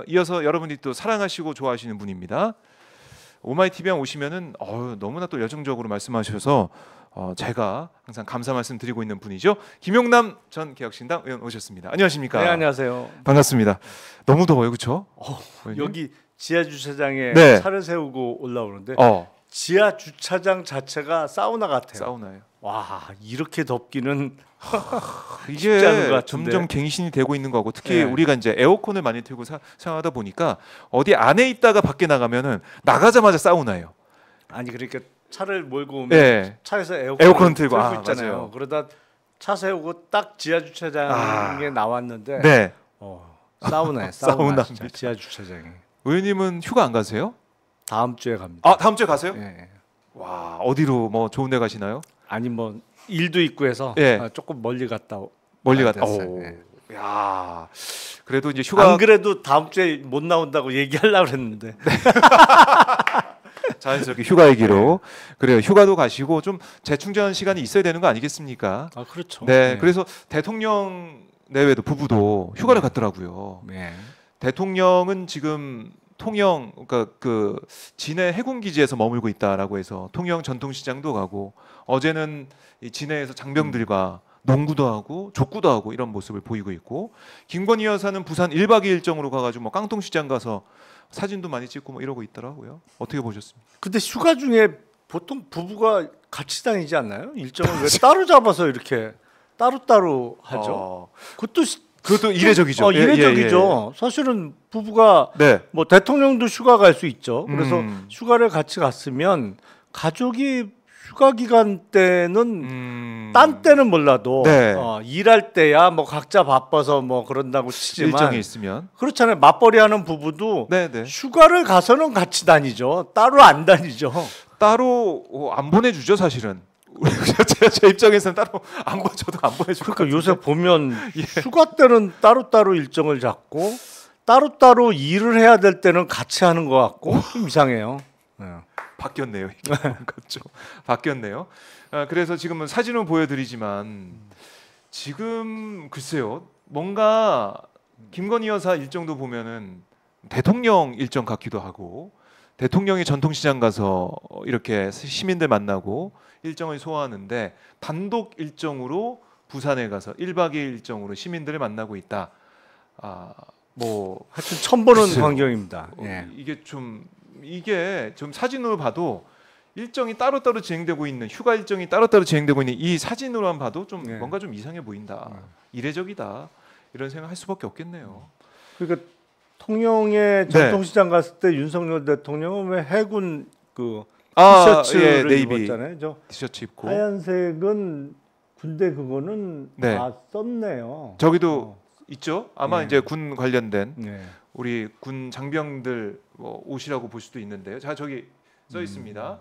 이어서 여러분이 또 사랑하시고 좋아하시는 분입니다. 오마이TV에 오시면은 너무나 또 열정적으로 말씀하셔서 제가 항상 감사 말씀 드리고 있는 분이죠. 김용남 전 개혁신당 의원 오셨습니다. 안녕하십니까? 네, 안녕하세요. 반갑습니다. 너무 더워요, 그렇죠? 여기 지하 주차장에 네. 차를 세우고 올라오는데 지하 주차장 자체가 사우나 같아요. 사우나예요. 와, 이렇게 덥기는 이게 점점 갱신이 되고 있는 거고, 특히 네. 우리가 이제 에어컨을 많이 틀고 사용하다 보니까 어디 안에 있다가 밖에 나가면은 나가자마자 사우나예요. 아니 그러니까 차를 몰고 오면 네. 차에서 에어컨 틀고 있잖아요. 맞아요. 그러다 차 세우고 딱 지하 주차장에 나왔는데 네. 사우나에 사우나 지하 주차장에. 의원님은 휴가 안 가세요? 다음 주에 갑니다. 아, 다음 주에 가세요? 네. 와, 어디로 뭐 좋은 데 가시나요? 아니 뭐 일도 있고 해서 조금 멀리 갔다 오. 네. 야, 그래도 이제 휴가 안 그래도 다음 주에 못 나온다고 얘기하려고 했는데 자연스럽게 휴가 얘기로 그래요. 휴가도 가시고 좀 재충전 시간이 있어야 되는 거 아니겠습니까? 아 그렇죠. 네, 그래서 대통령 내외도 부부도 휴가를 갔더라고요. 네. 대통령은 지금 통영, 그러니까 그 진해 해군기지에서 머물고 있다라고 해서 통영 전통시장도 가고, 어제는 이 진해에서 장병들과 농구도 하고 족구도 하고 이런 모습을 보이고 있고, 김건희 여사는 부산 1박 2일 일정으로 가가지고 뭐 깡통시장 가서 사진도 많이 찍고 뭐 이러고 있더라고요. 어떻게 보셨습니까? 근데 휴가 중에 보통 부부가 같이 다니지 않나요? 일정을 왜 따로 잡아서 이렇게 따로따로 하죠? 그것도 이례적이죠. 이례적이죠. 사실은 부부가 뭐 대통령도 휴가 갈 수 있죠. 그래서 휴가를 같이 갔으면 가족이 휴가 기간 때는 딴 때는 몰라도 일할 때야 뭐 각자 바빠서 뭐 그런다고 치지만 일정이 있으면 그렇잖아요. 맞벌이하는 부부도 휴가를 가서는 같이 다니죠. 따로 안 다니죠. 따로 안 보내주죠, 사실은. 제 입장에서는 따로 저도 안 보내줄 것 그러니까 요새 보면 휴가 때는 따로따로 일정을 잡고 따로따로 일을 해야 될 때는 같이 하는 것 같고 좀 이상해요. 바뀌었네요. 이게 그렇죠. 바뀌었네요. 그래서 지금은 사진을 보여드리지만 지금 글쎄요, 뭔가 김건희 여사 일정도 보면은 대통령 일정 같기도 하고, 대통령이 전통시장 가서 이렇게 시민들 만나고 일정을 소화하는데 단독 일정으로 부산에 가서 1박 2일 일정으로 시민들을 만나고 있다. 뭐 하여튼 처음 보는 광경입니다. 이게 좀 사진으로 봐도 일정이 따로따로 진행되고 있는, 휴가 일정이 따로따로 진행되고 있는 이 사진으로만 봐도 좀 뭔가 좀 이상해 보인다. 이례적이다. 이런 생각할 수밖에 없겠네요. 그러니까 통영에 전통시장 갔을 때 윤석열 대통령은 왜 해군 그 티셔츠를 네이비 입었잖아요. 저 티셔츠 입고 하얀색은 군대 그거는 다 썼네요. 저기도 있죠. 아마 이제 군 관련된 우리 군 장병들 옷이라고 볼 수도 있는데요. 자, 저기 써 있습니다.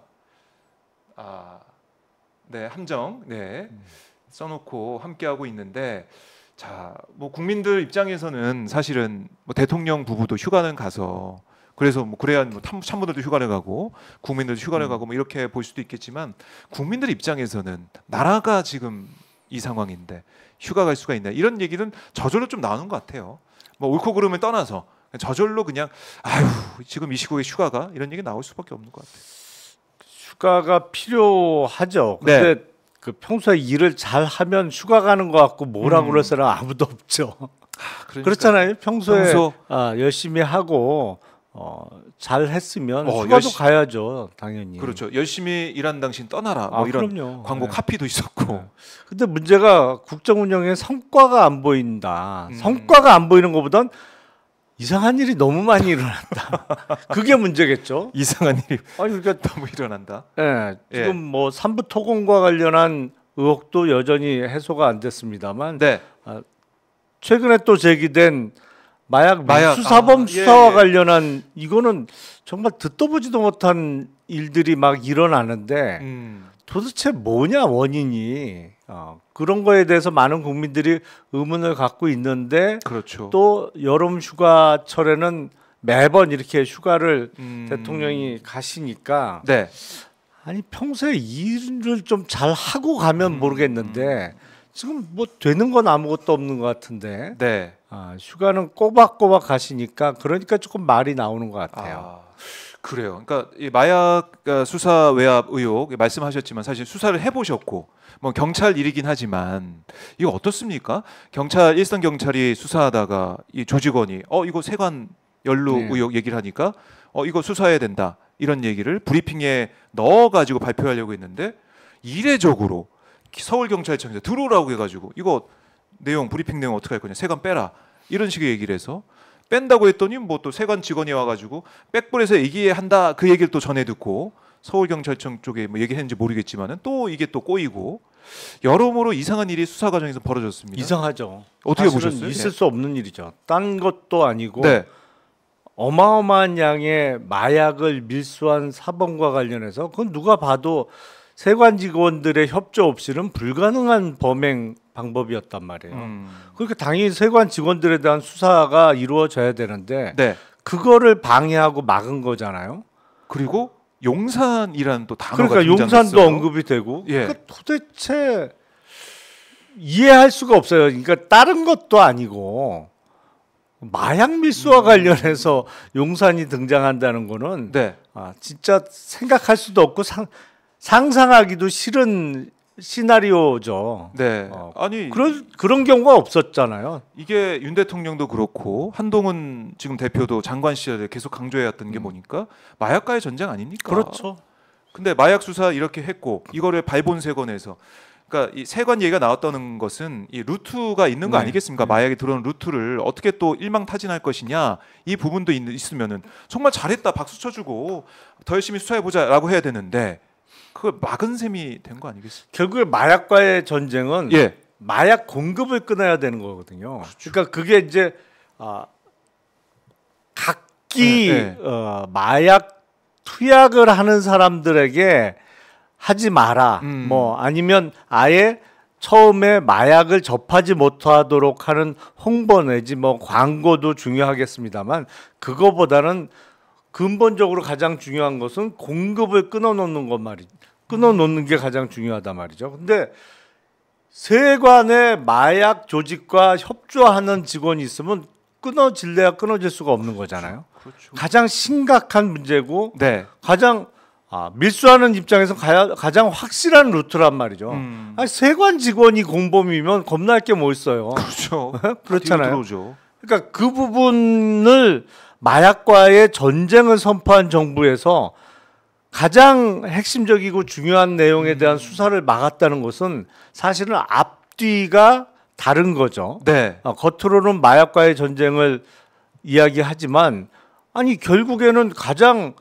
함정 써놓고 함께하고 있는데, 자, 뭐 국민들 입장에서는 사실은 뭐 대통령 부부도 휴가는 가서, 그래서 뭐 그래야 뭐 참모들도 휴가를 가고 국민들도 휴가를 가고 뭐 이렇게 볼 수도 있겠지만, 국민들 입장에서는 나라가 지금 이 상황인데 휴가 갈 수가 있나, 이런 얘기는 저절로 좀 나오는 것 같아요. 뭐 옳고 그름을 떠나서 저절로 그냥 지금 이 시국에 휴가가, 이런 얘기 나올 수밖에 없는 것 같아요. 휴가가 필요하죠. 근데 그 평소에 일을 잘 하면 휴가 가는 것 같고 뭐라고 그럴 사람 아무도 없죠. 그렇잖아요. 평소에 열심히 하고 잘 했으면 휴가도 가야죠, 당연히. 그렇죠. 열심히 일한 당신 떠나라. 뭐 이런 그럼요. 광고 카피도 있었고. 근데 문제가 국정 운영에 성과가 안 보인다. 성과가 안 보이는 것보단 이상한 일이 너무 많이 일어난다. 그게 문제겠죠. 이상한 일이 그러니까 너무 일어난다. 지금 뭐 삼부 토건과 관련한 의혹도 여전히 해소가 안 됐습니다만, 최근에 또 제기된 마약 수사범 수사와 관련한, 이거는 정말 듣도 보지도 못한 일들이 막 일어나는데 도대체 뭐냐 원인이. 그런 거에 대해서 많은 국민들이 의문을 갖고 있는데, 또 여름 휴가철에는 매번 이렇게 휴가를 대통령이 가시니까 아니 평소에 일을 좀 잘 하고 가면 모르겠는데 지금 뭐 되는 건 아무것도 없는 것 같은데 휴가는 꼬박꼬박 가시니까 그러니까 조금 말이 나오는 것 같아요. 그래요. 그러니까 이 마약 수사 외압 의혹 말씀하셨지만 사실 수사를 해보셨고 뭐 경찰 일이긴 하지만 이거 어떻습니까? 일선 경찰이 수사하다가 이 조직원이 이거 세관 연루 의혹 얘기를 하니까 이거 수사해야 된다 이런 얘기를 브리핑에 넣어가지고 발표하려고 했는데 이례적으로 서울경찰청에서 들어오라고 해가지고 이거 브리핑 내용 어떻게 할 거냐 세관 빼라 이런 식의 얘기를 해서 뺀다고 했더니 뭐 또 세관 직원이 와가지고 백불에서 얘기한다 그 얘기를 또 전해 듣고 서울경찰청 쪽에 뭐 얘기했는지 모르겠지만은 또 이게 또 꼬이고 여러모로 이상한 일이 수사 과정에서 벌어졌습니다. 이상하죠. 어떻게 보셨어요? 있을 수 없는 일이죠. 딴 것도 아니고 어마어마한 양의 마약을 밀수한 사범과 관련해서 그건 누가 봐도 세관 직원들의 협조 없이는 불가능한 범행 방법이었단 말이에요. 그러니까 당연히 세관 직원들에 대한 수사가 이루어져야 되는데 그거를 방해하고 막은 거잖아요. 그리고 용산이라는 또 단어가 그러니까 용산도 언급이 되고 그러니까 도대체 이해할 수가 없어요. 그러니까 다른 것도 아니고 마약 밀수와 관련해서 용산이 등장한다는 거는 진짜 생각할 수도 없고 상상하기도 싫은 시나리오죠. 아니 그런 경우가 없었잖아요. 이게 윤 대통령도 그렇고 한동훈 지금 대표도 장관 시절에 계속 강조해왔던 게 뭐니까 마약과의 전쟁 아닙니까? 그렇죠. 근데 마약 수사 이렇게 했고 이거를 발본세건에서 그러니까 이 세관 얘기가 나왔다는 것은 이 루트가 있는 거 아니겠습니까? 마약이 들어오는 루트를 어떻게 또 일망타진할 것이냐 이 부분도 있으면은 정말 잘했다 박수 쳐주고 더 열심히 수사해보자라고 해야 되는데 그걸 막은 셈이 된 거 아니겠습니까? 결국에 마약과의 전쟁은 마약 공급을 끊어야 되는 거거든요. 그러니까 그게 이제 각기 마약 투약을 하는 사람들에게 하지 마라. 뭐 아니면 아예 처음에 마약을 접하지 못하도록 하는 홍보 내지 뭐 광고도 중요하겠습니다만 그거보다는 근본적으로 가장 중요한 것은 공급을 끊어놓는 것 말이죠. 끊어놓는 게 가장 중요하단 말이죠. 근데 세관의 마약 조직과 협조하는 직원이 있으면 끊어질래야 끊어질 수가 없는 거잖아요. 그렇죠. 가장 심각한 문제고 가장 밀수하는 입장에서 가장 확실한 루트란 말이죠. 아니, 세관 직원이 공범이면 겁날 게 뭐 있어요. 그렇죠. 그렇잖아요. 그러니까 그 부분을 마약과의 전쟁을 선포한 정부에서 가장 핵심적이고 중요한 내용에 대한 수사를 막았다는 것은 사실은 앞뒤가 다른 거죠. 겉으로는 마약과의 전쟁을 이야기하지만 아니 결국에는 가장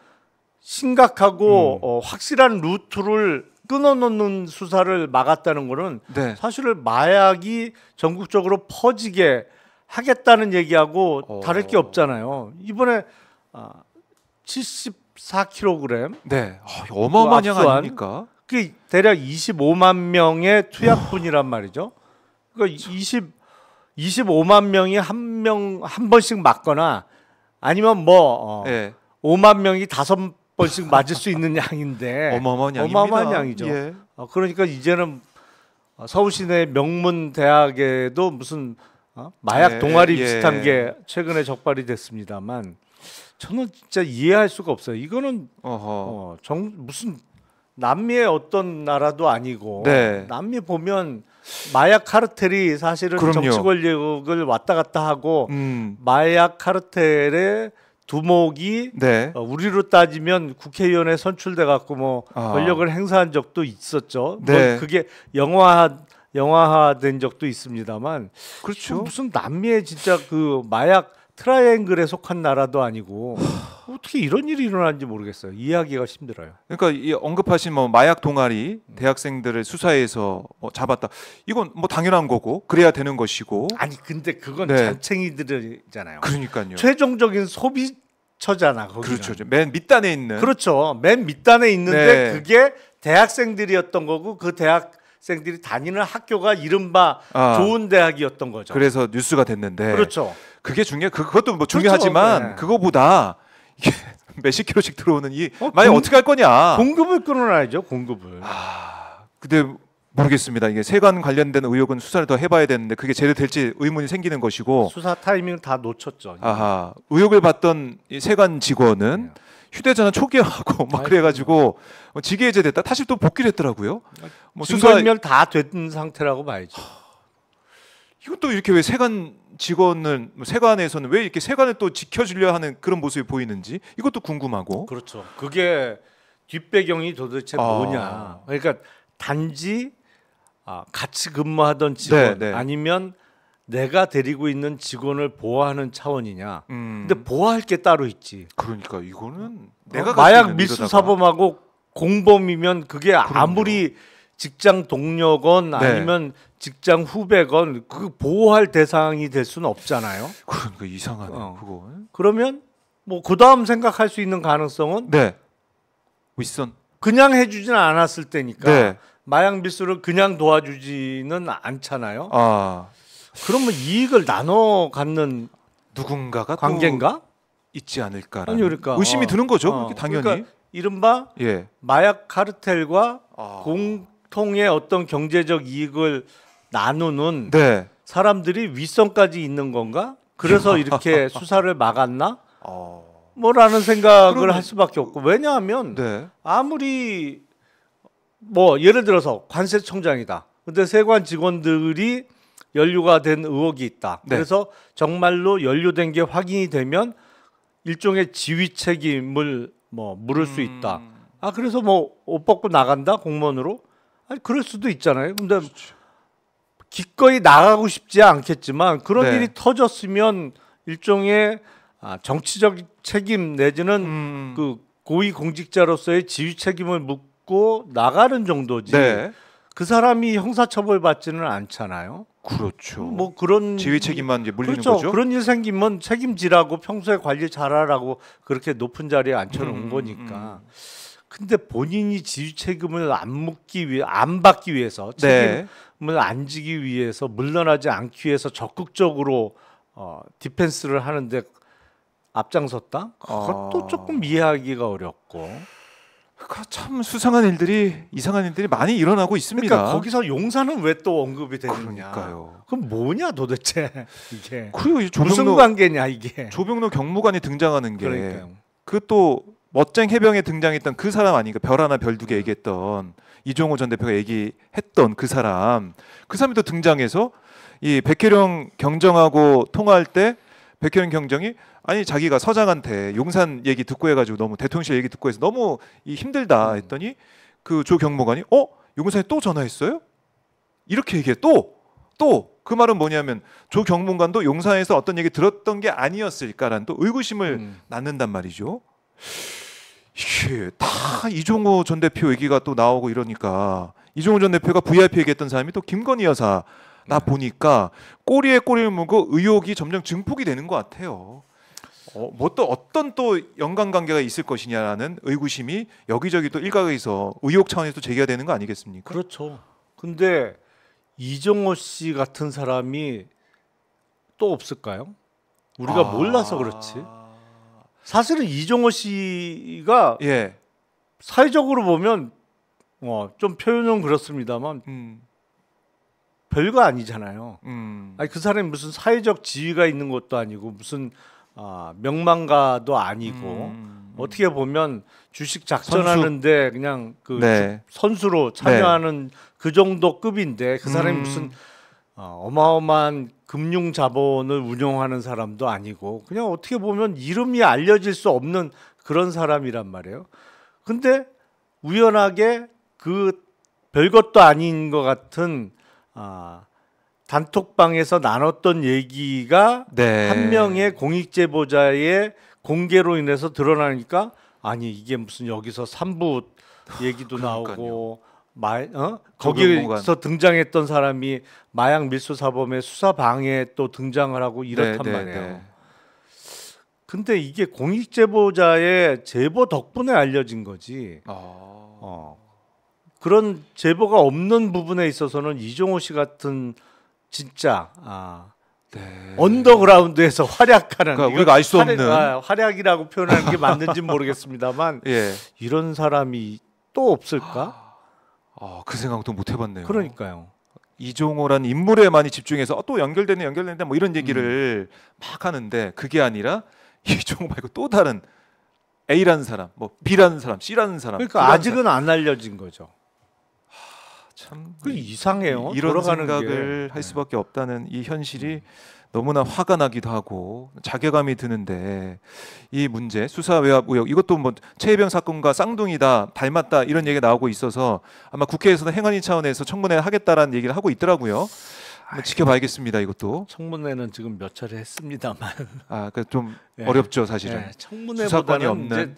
심각하고 확실한 루트를 끊어놓는 수사를 막았다는 거는 사실은 마약이 전국적으로 퍼지게 하겠다는 얘기하고 다를 게 없잖아요. 이번에 74kg 어마어마한 양 아닙니까? 그게 대략 25만 명의 투약분이란 말이죠. 그러니까 25만 명이 한 번씩 맞거나 아니면 뭐 5만 명이 5번씩 맞을 수 있는 양인데 어마어마한 양이죠. 그러니까 이제는 서울시내 명문 대학에도 무슨 마약 동아리 비슷한 게 최근에 적발이 됐습니다만 저는 진짜 이해할 수가 없어요. 이거는 무슨 남미의 어떤 나라도 아니고 남미 보면 마약 카르텔이 사실은 정치 권력을 왔다 갔다 하고 마약 카르텔의 두목이 우리로 따지면 국회의원에 선출돼 갖고 뭐 권력을 행사한 적도 있었죠. 뭐 그게 영화화된 적도 있습니다만 그렇죠. 무슨 남미의 진짜 그 마약 트라이앵글에 속한 나라도 아니고 어떻게 이런 일이 일어나는지 모르겠어요. 이해하기가 힘들어요. 그러니까 이 언급하신 뭐 마약 동아리 대학생들을 수사해서 잡았다. 이건 뭐 당연한 거고 그래야 되는 것이고. 아니 근데 그건 잔챙이들이잖아요. 그러니까요. 최종적인 소비처잖아. 거기는. 그렇죠. 맨 밑단에 있는. 그렇죠. 맨 밑단에 있는데 그게 대학생들이었던 거고 그 대학생들이 다니는 학교가 이른바 좋은 대학이었던 거죠. 그래서 뉴스가 됐는데. 그렇죠. 그게 그것도 뭐 중요하지만 그거보다 이게 몇십 킬로씩 들어오는 만약 어떻게 할 거냐. 공급을 끊어놔야죠. 공급을. 근데 모르겠습니다. 이게 세관 관련된 의혹은 수사를 더 해봐야 되는데 그게 제대로 될지 의문이 생기는 것이고. 수사 타이밍 다 놓쳤죠. 아하, 의혹을 받던 이 세관 직원은 휴대전화 초기화하고 막 그래가지고 직위해제됐다. 다시 또 복귀를 했더라고요. 뭐 증거인멸 다 된 상태라고 봐야죠. 이것도 이렇게 왜 세관 직원은 세관에서는 왜 이렇게 세관을 또 지켜주려 하는 그런 모습이 보이는지 이것도 궁금하고. 그렇죠. 그게 뒷배경이 도대체 뭐냐. 그러니까 단지 같이 근무하던 직원 네. 아니면 내가 데리고 있는 직원을 보호하는 차원이냐. 근데 보호할 게 따로 있지. 그러니까 이거는 내가 마약 밀수 사범하고 공범이면 그게 아무리 직장 동료건 아니면 직장 후배건 그 보호할 대상이 될 수는 없잖아요. 그러니까 이상하네. 그거. 그러면 뭐 그다음 생각할 수 있는 가능성은 윗선 그냥 해주지는 않았을 때니까 마약 밀수를 그냥 도와주지는 않잖아요. 그러면 이익을 나눠 갖는 누군가가 관계인가? 있지 않을까라는 그러니까 의심이 드는 거죠. 당연히. 그러니까 이른바 마약 카르텔과 공통의 어떤 경제적 이익을 나누는 사람들이 윗선까지 있는 건가? 그래서 이렇게 수사를 막았나? 뭐라는 생각을 할 수밖에 없고. 왜냐하면 아무리 뭐 예를 들어서 관세청장이다. 근데 세관 직원들이 연루가 된 의혹이 있다. 그래서 정말로 연루된 게 확인이 되면 일종의 지휘 책임을 뭐 물을 수 있다. 그래서 뭐 옷 벗고 나간다 공무원으로? 아니 그럴 수도 있잖아요. 근데 기꺼이 나가고 싶지 않겠지만 그런 일이 터졌으면 일종의 정치적 책임 내지는 그 고위 공직자로서의 지휘 책임을 묻고 나가는 정도지. 그 사람이 형사처벌 받지는 않잖아요. 그렇죠. 뭐 그런 지휘 책임만 이제 물리는 그렇죠. 거죠. 그런 일 생기면 책임지라고 평소에 관리 잘하라고 그렇게 높은 자리에 앉혀놓은 거니까. 근데 본인이 지휘 책임을 안 받기 위해서 책임을 안 지기 위해서 물러나지 않기 위해서 적극적으로 디펜스를 하는데 앞장섰다? 그것도 조금 이해하기가 어렵고. 참 수상한 일들이 이상한 일들이 많이 일어나고 있습니다. 그러니까 거기서 용사는 왜 또 언급이 되느냐? 그러니까요. 그럼 뭐냐 도대체 이게? 그리고 무슨 관계냐 이게? 조병로 경무관이 등장하는 게 그 또 멋쟁 해병에 등장했던 그 사람 아닌가? 별 하나 별 두 개 얘기했던 이종호 전 대표가 얘기했던 그 사람이 또 등장해서 이 백혜령 경정하고 통화할 때 백혜령 경정이 아니 자기가 서장한테 용산 얘기 듣고 해가지고 너무 대통령실 얘기 듣고 해서 너무 힘들다 했더니 그 조 경무관이 용산에 또 전화했어요? 이렇게 얘기해. 또 그 말은 뭐냐면 조 경무관도 용산에서 어떤 얘기 들었던 게 아니었을까라는 또 의구심을 낳는단 말이죠. 이게 다 이종호 전 대표 얘기가 또 나오고 이러니까 이종호 전 대표가 VIP 얘기했던 사람이 또 김건희 여사다 보니까 꼬리에 꼬리를 물고 의혹이 점점 증폭이 되는 것 같아요. 뭐 또 어떤 또 연관관계가 있을 것이냐라는 의구심이 여기저기 또 일각에서 의혹 차원에서 제기가 되는 거 아니겠습니까? 그렇죠. 근데 이종호 씨 같은 사람이 또 없을까요? 우리가 몰라서 그렇지. 사실은 이종호 씨가 사회적으로 보면 좀 표현은 그렇습니다만 별거 아니잖아요. 아니 그 사람이 무슨 사회적 지위가 있는 것도 아니고 무슨 명망가도 아니고 어떻게 보면 주식 작전하는데 그냥 그 선수로 참여하는 그 정도 급인데 그 사람이 무슨 어마어마한 금융 자본을 운영하는 사람도 아니고 그냥 어떻게 보면 이름이 알려질 수 없는 그런 사람이란 말이에요. 근데 우연하게 그 별것도 아닌 것 같은 단톡방에서 나눴던 얘기가 한 명의 공익제보자의 공개로 인해서 드러나니까 아니 이게 무슨 여기서 산부 얘기도 나오고 거기서 등장했던 사람이 마약 밀수 사범의 수사 방해에 또 등장을 하고 이렇단 말이에요. 근데 이게 공익제보자의 제보 덕분에 알려진 거지. 그런 제보가 없는 부분에 있어서는 이종호 씨 같은 진짜 언더그라운드에서 활약하는 그러니까 우리가 알 수 없는 활약이라고 표현하는 게 맞는지 모르겠습니다만 이런 사람이 또 없을까? 그 생각도 못 해봤네요. 그러니까요. 이종호라는 인물에 많이 집중해서 또 연결되네 뭐 이런 얘기를 막 하는데 그게 아니라 이종호 말고 또 다른 A라는 사람, 뭐 B라는 사람, C라는 사람. 그러니까 아직은 안 알려진 거죠. 참 이상해요. 이런 생각을 할 수밖에 없다는 이 현실이 너무나 화가 나기도 하고 자괴감이 드는데 이 문제 수사 외압 의혹 이것도 뭐 최혜병 사건과 쌍둥이다 닮았다 이런 얘기가 나오고 있어서 아마 국회에서는 행안위 차원에서 청문회 하겠다라는 얘기를 하고 있더라고요. 지켜봐야겠습니다. 이것도 청문회는 지금 몇 차례 했습니다만 그러니까 좀 어렵죠 사실은. 청문회보다는 없는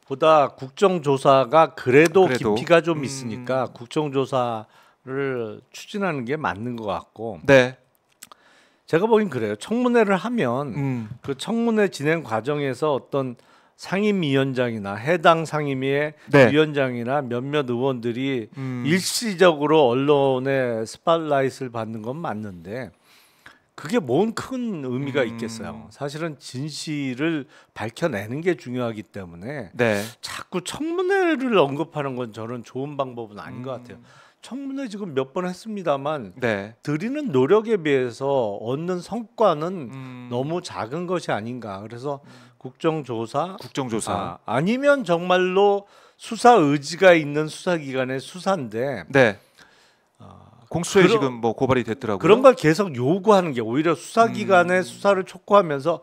보다 국정조사가 그래도 깊이가 좀 있으니까 국정조사를 추진하는 게 맞는 것 같고. 네. 제가 보긴 그래요. 청문회를 하면 그 청문회 진행 과정에서 어떤 상임위원장이나 해당 상임위의 위원장이나 몇몇 의원들이 일시적으로 언론의 스팟라이트를 받는 건 맞는데 그게 뭔 큰 의미가 있겠어요. 사실은 진실을 밝혀내는 게 중요하기 때문에 자꾸 청문회를 언급하는 건 저는 좋은 방법은 아닌 것 같아요. 청문회 지금 몇 번 했습니다만 드리는 노력에 비해서 얻는 성과는 너무 작은 것이 아닌가. 그래서 국정조사 아니면 정말로 수사 의지가 있는 수사기관의 수사인데 공수처에 지금 뭐 고발이 됐더라고요. 그런 걸 계속 요구하는 게 오히려 수사기관의 수사를 촉구하면서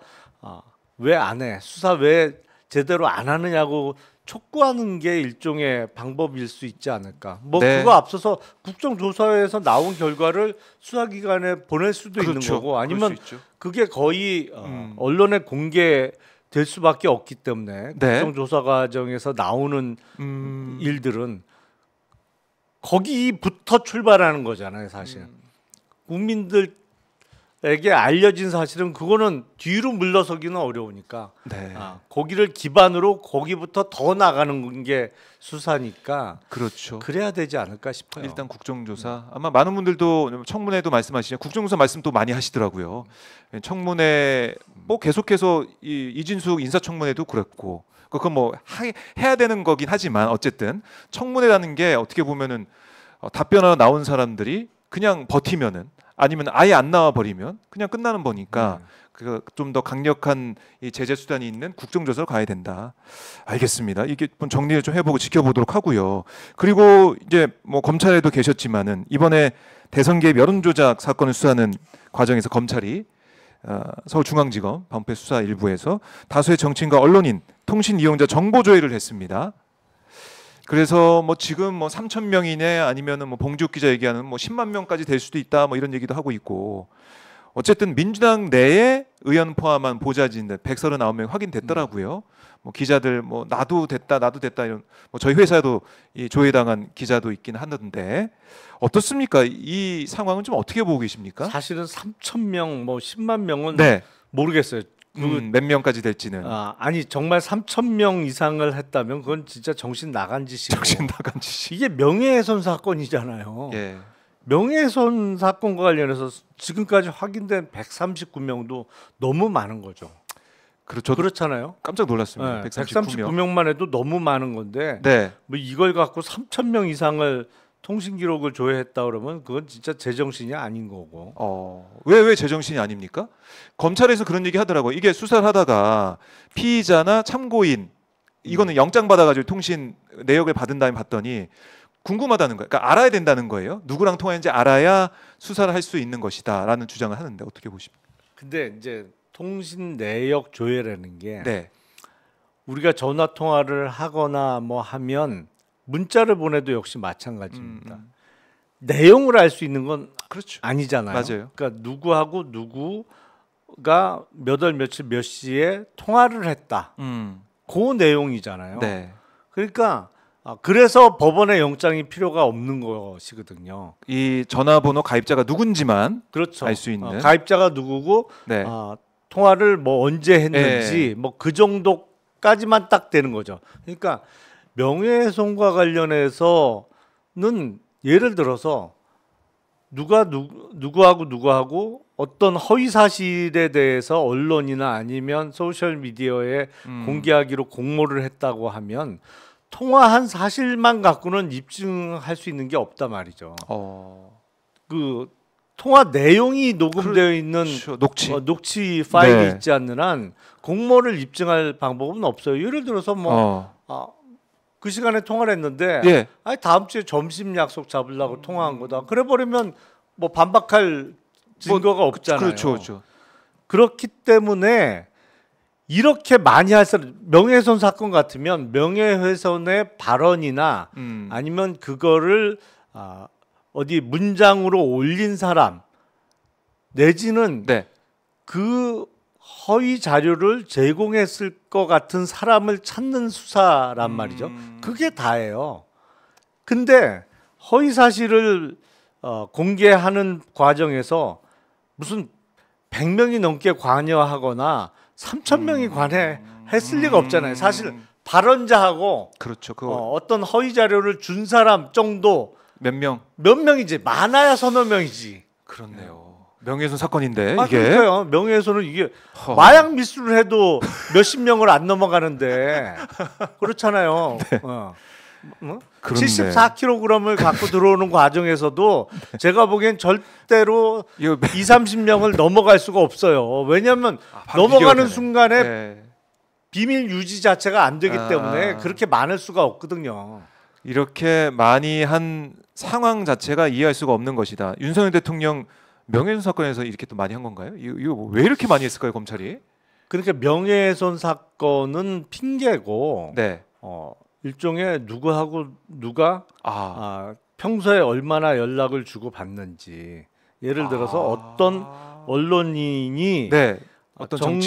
왜 안 해? 수사 왜 제대로 안 하느냐고 촉구하는 게 일종의 방법일 수 있지 않을까. 뭐 그거 앞서서 국정조사에서 나온 결과를 수사기관에 보낼 수도 있는 거고 아니면 그게 거의 언론에 공개될 수밖에 없기 때문에 국정조사 과정에서 나오는 일들은 거기부터 출발하는 거잖아요. 사실 국민들에게 알려진 사실은 그거는 뒤로 물러서기는 어려우니까 거기를 기반으로 거기부터 더 나가는 게 수사니까 그래야 되지 않을까 싶어요. 일단 국정조사 아마 많은 분들도 청문회도 말씀하시죠. 국정조사 말씀도 많이 하시더라고요. 청문회 뭐 계속해서 이진숙 인사청문회도 그랬고 그건 뭐 해야 되는 거긴 하지만 어쨌든 청문회라는 게 어떻게 보면은 답변하러 나온 사람들이 그냥 버티면은 아니면 아예 안 나와 버리면 그냥 끝나는 거니까 그 좀 더 강력한 이 제재 수단이 있는 국정조사로 가야 된다. 알겠습니다. 이게 좀 정리를 좀 해보고 지켜보도록 하고요. 그리고 이제 뭐 검찰에도 계셨지만은 이번에 대선 개입 여론조작 사건을 수사하는 과정에서 검찰이 서울중앙지검 반부패 수사 일부에서 다수의 정치인과 언론인, 통신 이용자 정보 조회를 했습니다. 그래서 뭐 지금 뭐 3천 명이네 아니면은 뭐 봉지욱 기자 얘기하는 뭐 10만 명까지 될 수도 있다 뭐 이런 얘기도 하고 있고 어쨌든 민주당 내에 의원 포함한 보좌진들 139명 확인됐더라고요. 뭐 기자들 뭐 나도 됐다 이런 뭐 저희 회사도 이 조회당한 기자도 있긴 하는데 어떻습니까? 이 상황은 좀 어떻게 보고 계십니까? 사실은 3천 명, 뭐 10만 명은 모르겠어요. 몇 명까지 될지는 아니 정말 3천 명 이상을 했다면 그건 진짜 정신 나간 짓이고 정신 나간 짓이 이게 명예훼손 사건이잖아요. 명예훼손 사건과 관련해서 지금까지 확인된 139명도 너무 많은 거죠. 그렇잖아요. 깜짝 놀랐습니다. 139명만 해도 너무 많은 건데 뭐 이걸 갖고 3천 명 이상을 통신 기록을 조회했다 그러면 그건 진짜 제정신이 아닌 거고. 왜 제정신이 아닙니까? 검찰에서 그런 얘기 하더라고요. 이게 수사를 하다가 피의자나 참고인 이거는 영장 받아가지고 통신 내역을 받은 다음에 봤더니 궁금하다는 거예요. 그러니까 알아야 된다는 거예요. 누구랑 통화했는지 알아야 수사를 할 수 있는 것이다라는 주장을 하는데 어떻게 보십니까? 근데 이제 통신 내역 조회라는 게 우리가 전화 통화를 하거나 뭐 하면 문자를 보내도 역시 마찬가지입니다. 내용을 알 수 있는 건 아니잖아요. 맞아요. 그러니까 누구하고 누구가 몇 월 며칠 몇 시에 통화를 했다. 그 내용이잖아요. 그러니까 그래서 법원의 영장이 필요가 없는 것이거든요. 이 전화번호 가입자가 누군지만 알 수 있는 가입자가 누구고 통화를 뭐 언제 했는지 뭐 그 정도까지만 딱 되는 거죠. 그러니까 명예훼손과 관련해서는 예를 들어서 누구하고 어떤 허위 사실에 대해서 언론이나 아니면 소셜 미디어에 공개하기로 공모를 했다고 하면 통화한 사실만 갖고는 입증할 수 있는 게 없다 말이죠. 그 통화 내용이 녹음되어 있는 녹취 파일이 네. 있지 않는 한 공모를 입증할 방법은 없어요. 예를 들어서 뭐 그 시간에 통화를 했는데 예. 아니 다음 주에 점심 약속 잡으려고 통화한 거다. 그래 버리면 뭐 반박할 증거가 없잖아요. 그렇죠, 그렇죠. 그렇기 때문에 이렇게 많이 할 사람, 명예훼손 사건 같으면 명예훼손의 발언이나 아니면 그거를 어디 문장으로 올린 사람 내지는 네. 그 허위 자료를 제공했을 것 같은 사람을 찾는 수사란 말이죠. 그게 다예요. 근데 허위 사실을 공개하는 과정에서 무슨 100명이 넘게 관여하거나 3,000명이 관여했을 리가 없잖아요. 사실 발언자하고 그렇죠. 어떤 허위 자료를 준 사람 정도 몇 명이지 많아야 서너 명이지. 그렇네요. 명예훼손 사건인데 이게 그러니까요. 명예훼손은 이게 마약 미수를 해도 몇십 명을 안 넘어가는데 그렇잖아요. 네. 74kg을 갖고 들어오는 과정에서도 제가 보기엔 절대로 2, 30명을 넘어갈 수가 없어요. 왜냐하면 넘어가는 순간에 네. 비밀 유지 자체가 안 되기 때문에 그렇게 많을 수가 없거든요. 이렇게 많이 한 상황 자체가 이해할 수가 없는 것이다. 윤석열 대통령 명예훼손 사건에서 이렇게 또 많이 한 건가요? 이거 왜 이렇게 많이 했을까요, 검찰이? 그러니까 명예훼손 사건은 핑계고 네. 일종의 누구하고 누가 평소에 얼마나 연락을 주고 받는지 예를 들어서 어떤 언론인이 네. 어떤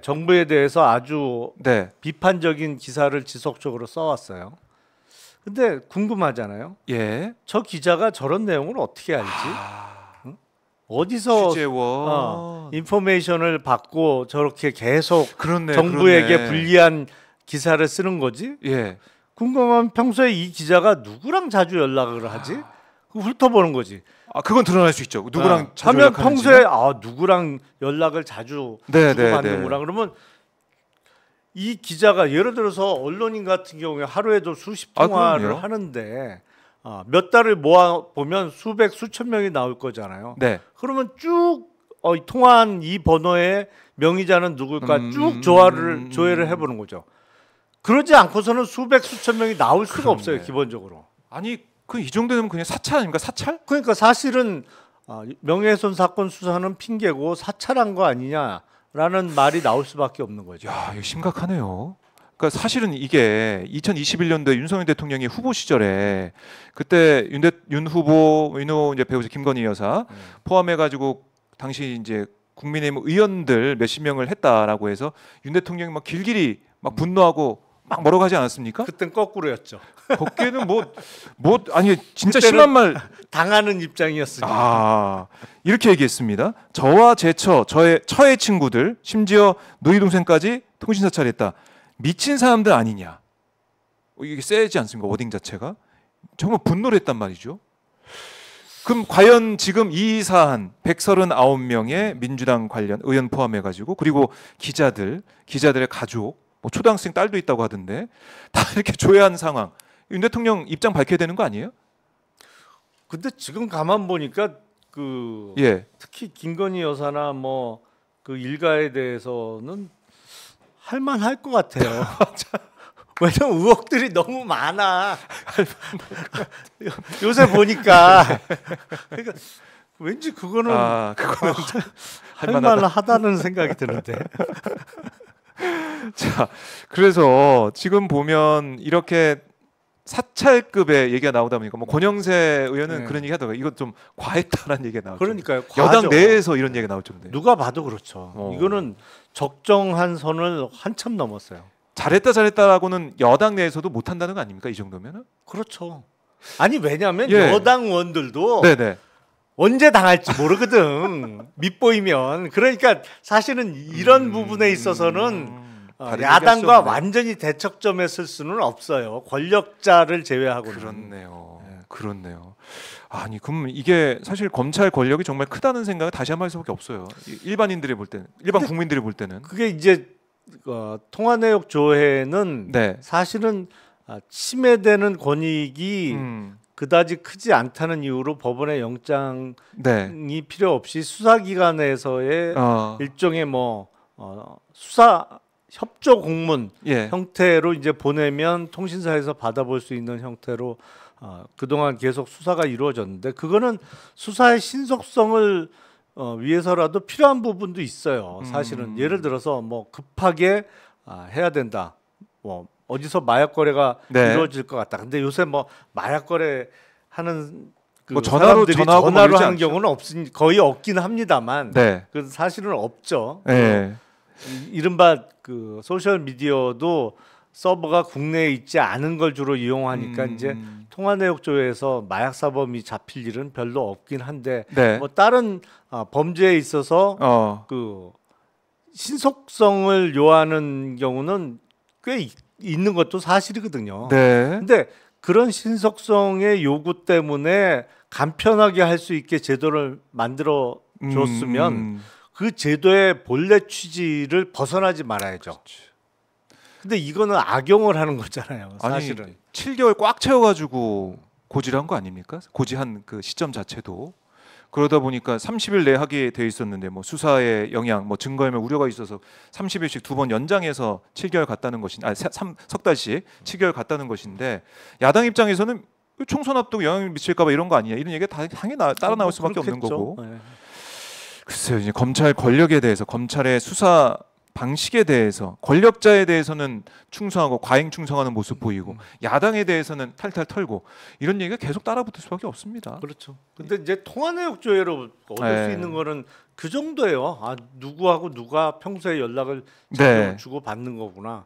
정부에 대해서 아주 네. 비판적인 기사를 지속적으로 써왔어요. 근데 궁금하잖아요. 예. 저 기자가 저런 내용을 어떻게 알지? 어디서 인포메이션을 받고 저렇게 계속 정부에게 불리한 기사를 쓰는 거지? 예. 궁금하면 평소에 이 기자가 누구랑 자주 연락을 하지? 그거 훑어보는 거지. 그건 드러날 수 있죠. 누구랑 자주 하면 평소에 누구랑 연락을 자주 주고받는구나. 그러면 이 기자가 예를 들어서 언론인 같은 경우에 하루에도 수십 통화를 하는데 몇 달을 모아 보면 수백 수천 명이 나올 거잖아요. 네. 그러면 쭉 통화한 이 번호의 명의자는 누굴까 쭉 조회를 해보는 거죠. 그러지 않고서는 수백 수천 명이 나올 수가 없어요. 기본적으로. 아니 이 정도면 그냥 사찰 아닙니까? 사찰? 그러니까 사실은 명예훼손 사건 수사는 핑계고 사찰한 거 아니냐라는 말이 나올 수밖에 없는 거죠. 야, 이거 심각하네요. 그러니까 사실은 이게 2021년도에 윤석열 대통령이 후보 시절에 그때 윤 후보 이제 배우자 김건희 여사 포함해가지고 당시 이제 국민의힘 의원들 몇십 명을 했다라고 해서 윤 대통령이 막 길길이 막 분노하고 막 뭐라고 하지 않았습니까? 그땐 거꾸로였죠. 거기에는 아니 진짜 심한 말 당하는 입장이었으니까. 이렇게 얘기했습니다. 저와 제 처의 친구들 심지어 누이 동생까지 통신 사찰했다. 미친 사람들 아니냐. 이게 세지 않습니까? 워딩 자체가. 정말 분노를 했단 말이죠. 그럼 과연 지금 이 사안 139명의 민주당 관련 의원 포함해가지고 그리고 기자들의 가족, 초등학생 딸도 있다고 하던데 다 이렇게 조회한 상황. 윤 대통령 입장 밝혀야 되는 거 아니에요? 근데 지금 가만 보니까 특히 김건희 여사나 그 일가에 대해서는 할만할 것 같아요. 왜냐면 의혹들이 너무 많아. 요새 보니까 그러니까 왠지 그거는 할만하다는 생각이 드는데. 자, 그래서 지금 보면 이렇게 사찰급의 얘기가 나오다 보니까 권영세 의원은 그런 얘기 하더라고요. 이거 좀 과했다라는 얘기가 나오죠. 그러니까요. 여당 내에서 이런 얘기가 나올 정도예요. 누가 봐도 그렇죠. 이거는 적정한 선을 한참 넘었어요. 잘했다라고는 여당 내에서도 못한다는 거 아닙니까? 이 정도면은? 그렇죠. 아니 왜냐하면 여당 의원들도 언제 당할지 모르거든. 밑보이면. 그러니까 사실은 이런 부분에 있어서는 야당과 완전히 대척점에 설 수는 없어요. 권력자를 제외하고는. 그렇네요. 아니 그럼 이게 사실 검찰 권력이 정말 크다는 생각을 다시 한번 할 수밖에 없어요. 일반인들이 볼 때는, 일반 국민들이 볼 때는. 그게 이제 통화 내역 조회는 사실은 침해되는 권익이 그다지 크지 않다는 이유로 법원의 영장이 네. 필요 없이 수사기관에서의 일종의 수사 협조 공문 예. 형태로 이제 보내면 통신사에서 받아볼 수 있는 형태로 그동안 계속 수사가 이루어졌는데 그거는 수사의 신속성을 위해서라도 필요한 부분도 있어요. 사실은 예를 들어서 급하게 해야 된다. 어디서 마약 거래가 네. 이루어질 것 같다. 근데 요새 마약 거래 하는 전화로 전화로 하는 경우는 거의 없긴 합니다만 네. 그 사실은 없죠. 네. 이른바 그 소셜 미디어도 서버가 국내에 있지 않은 걸 주로 이용하니까 이제 통화 내역조회에서 마약 사범이 잡힐 일은 별로 없긴 한데 네. 다른 범죄에 있어서 그 신속성을 요하는 경우는 꽤 있는 것도 사실이거든요. 네. 근데 그런 신속성의 요구 때문에 간편하게 할 수 있게 제도를 만들어 줬으면 그 제도의 본래 취지를 벗어나지 말아야죠. 근데 이거는 악용을 하는 거잖아요. 사실은. 아니, 7개월 꽉 채워가지고 고지를 한 거 아닙니까? 고지한 그 시점 자체도. 그러다 보니까 30일 내에 하게 돼 있었는데 수사에 영향, 증거에만 우려가 있어서 30일씩 2번 연장해서 7개월 갔다는 것인데, 석 달씩 7개월 갔다는 것인데 야당 입장에서는 총선 앞두고 영향을 미칠까봐 이런 거 아니냐 이런 얘기가 당연히 따라 나올 수밖에 없는 거고. 네. 글쎄요, 이제 검찰 권력에 대해서 검찰의 수사 방식에 대해서 권력자에 대해서는 충성하고 과잉 충성하는 모습 보이고 야당에 대해서는 탈탈 털고 이런 얘기가 계속 따라붙을 수밖에 없습니다. 그렇죠. 근데 이제 통화 내역 조회로 얻을 수 있는 거는 그 정도예요. 누구하고 누가 평소에 연락을 주고 받는 거구나.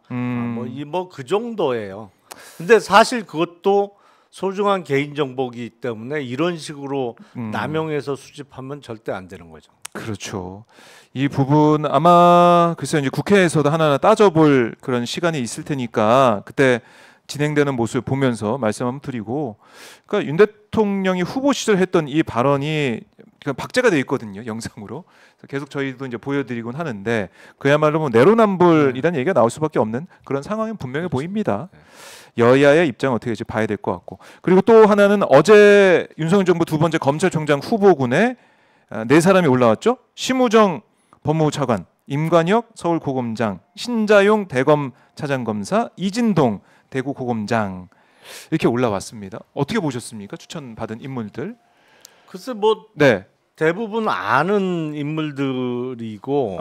그 정도예요. 근데 사실 그것도 소중한 개인 정보이기 때문에 이런 식으로 남용해서 수집하면 절대 안 되는 거죠. 그렇죠. 이 부분 아마 글쎄요 이제 국회에서도 하나하나 따져볼 그런 시간이 있을 테니까 그때 진행되는 모습을 보면서 말씀 한번 드리고, 그러니까 윤 대통령이 후보 시절 했던 이 발언이 박제가 돼 있거든요, 영상으로. 그래서 계속 저희도 이제 보여드리곤 하는데 그야말로 내로남불이라는 얘기가 나올 수밖에 없는 그런 상황은 분명해 보입니다. 여야의 입장 어떻게 될지 봐야 될 것 같고, 그리고 또 하나는 어제 윤석열 정부 두 번째 검찰총장 후보군에 네 사람이 올라왔죠. 심우정 법무부 차관, 임관혁 서울고검장, 신자용 대검 차장검사, 이진동 대구고검장 이렇게 올라왔습니다. 어떻게 보셨습니까? 추천받은 인물들. 글쎄 네. 대부분 아는 인물들이고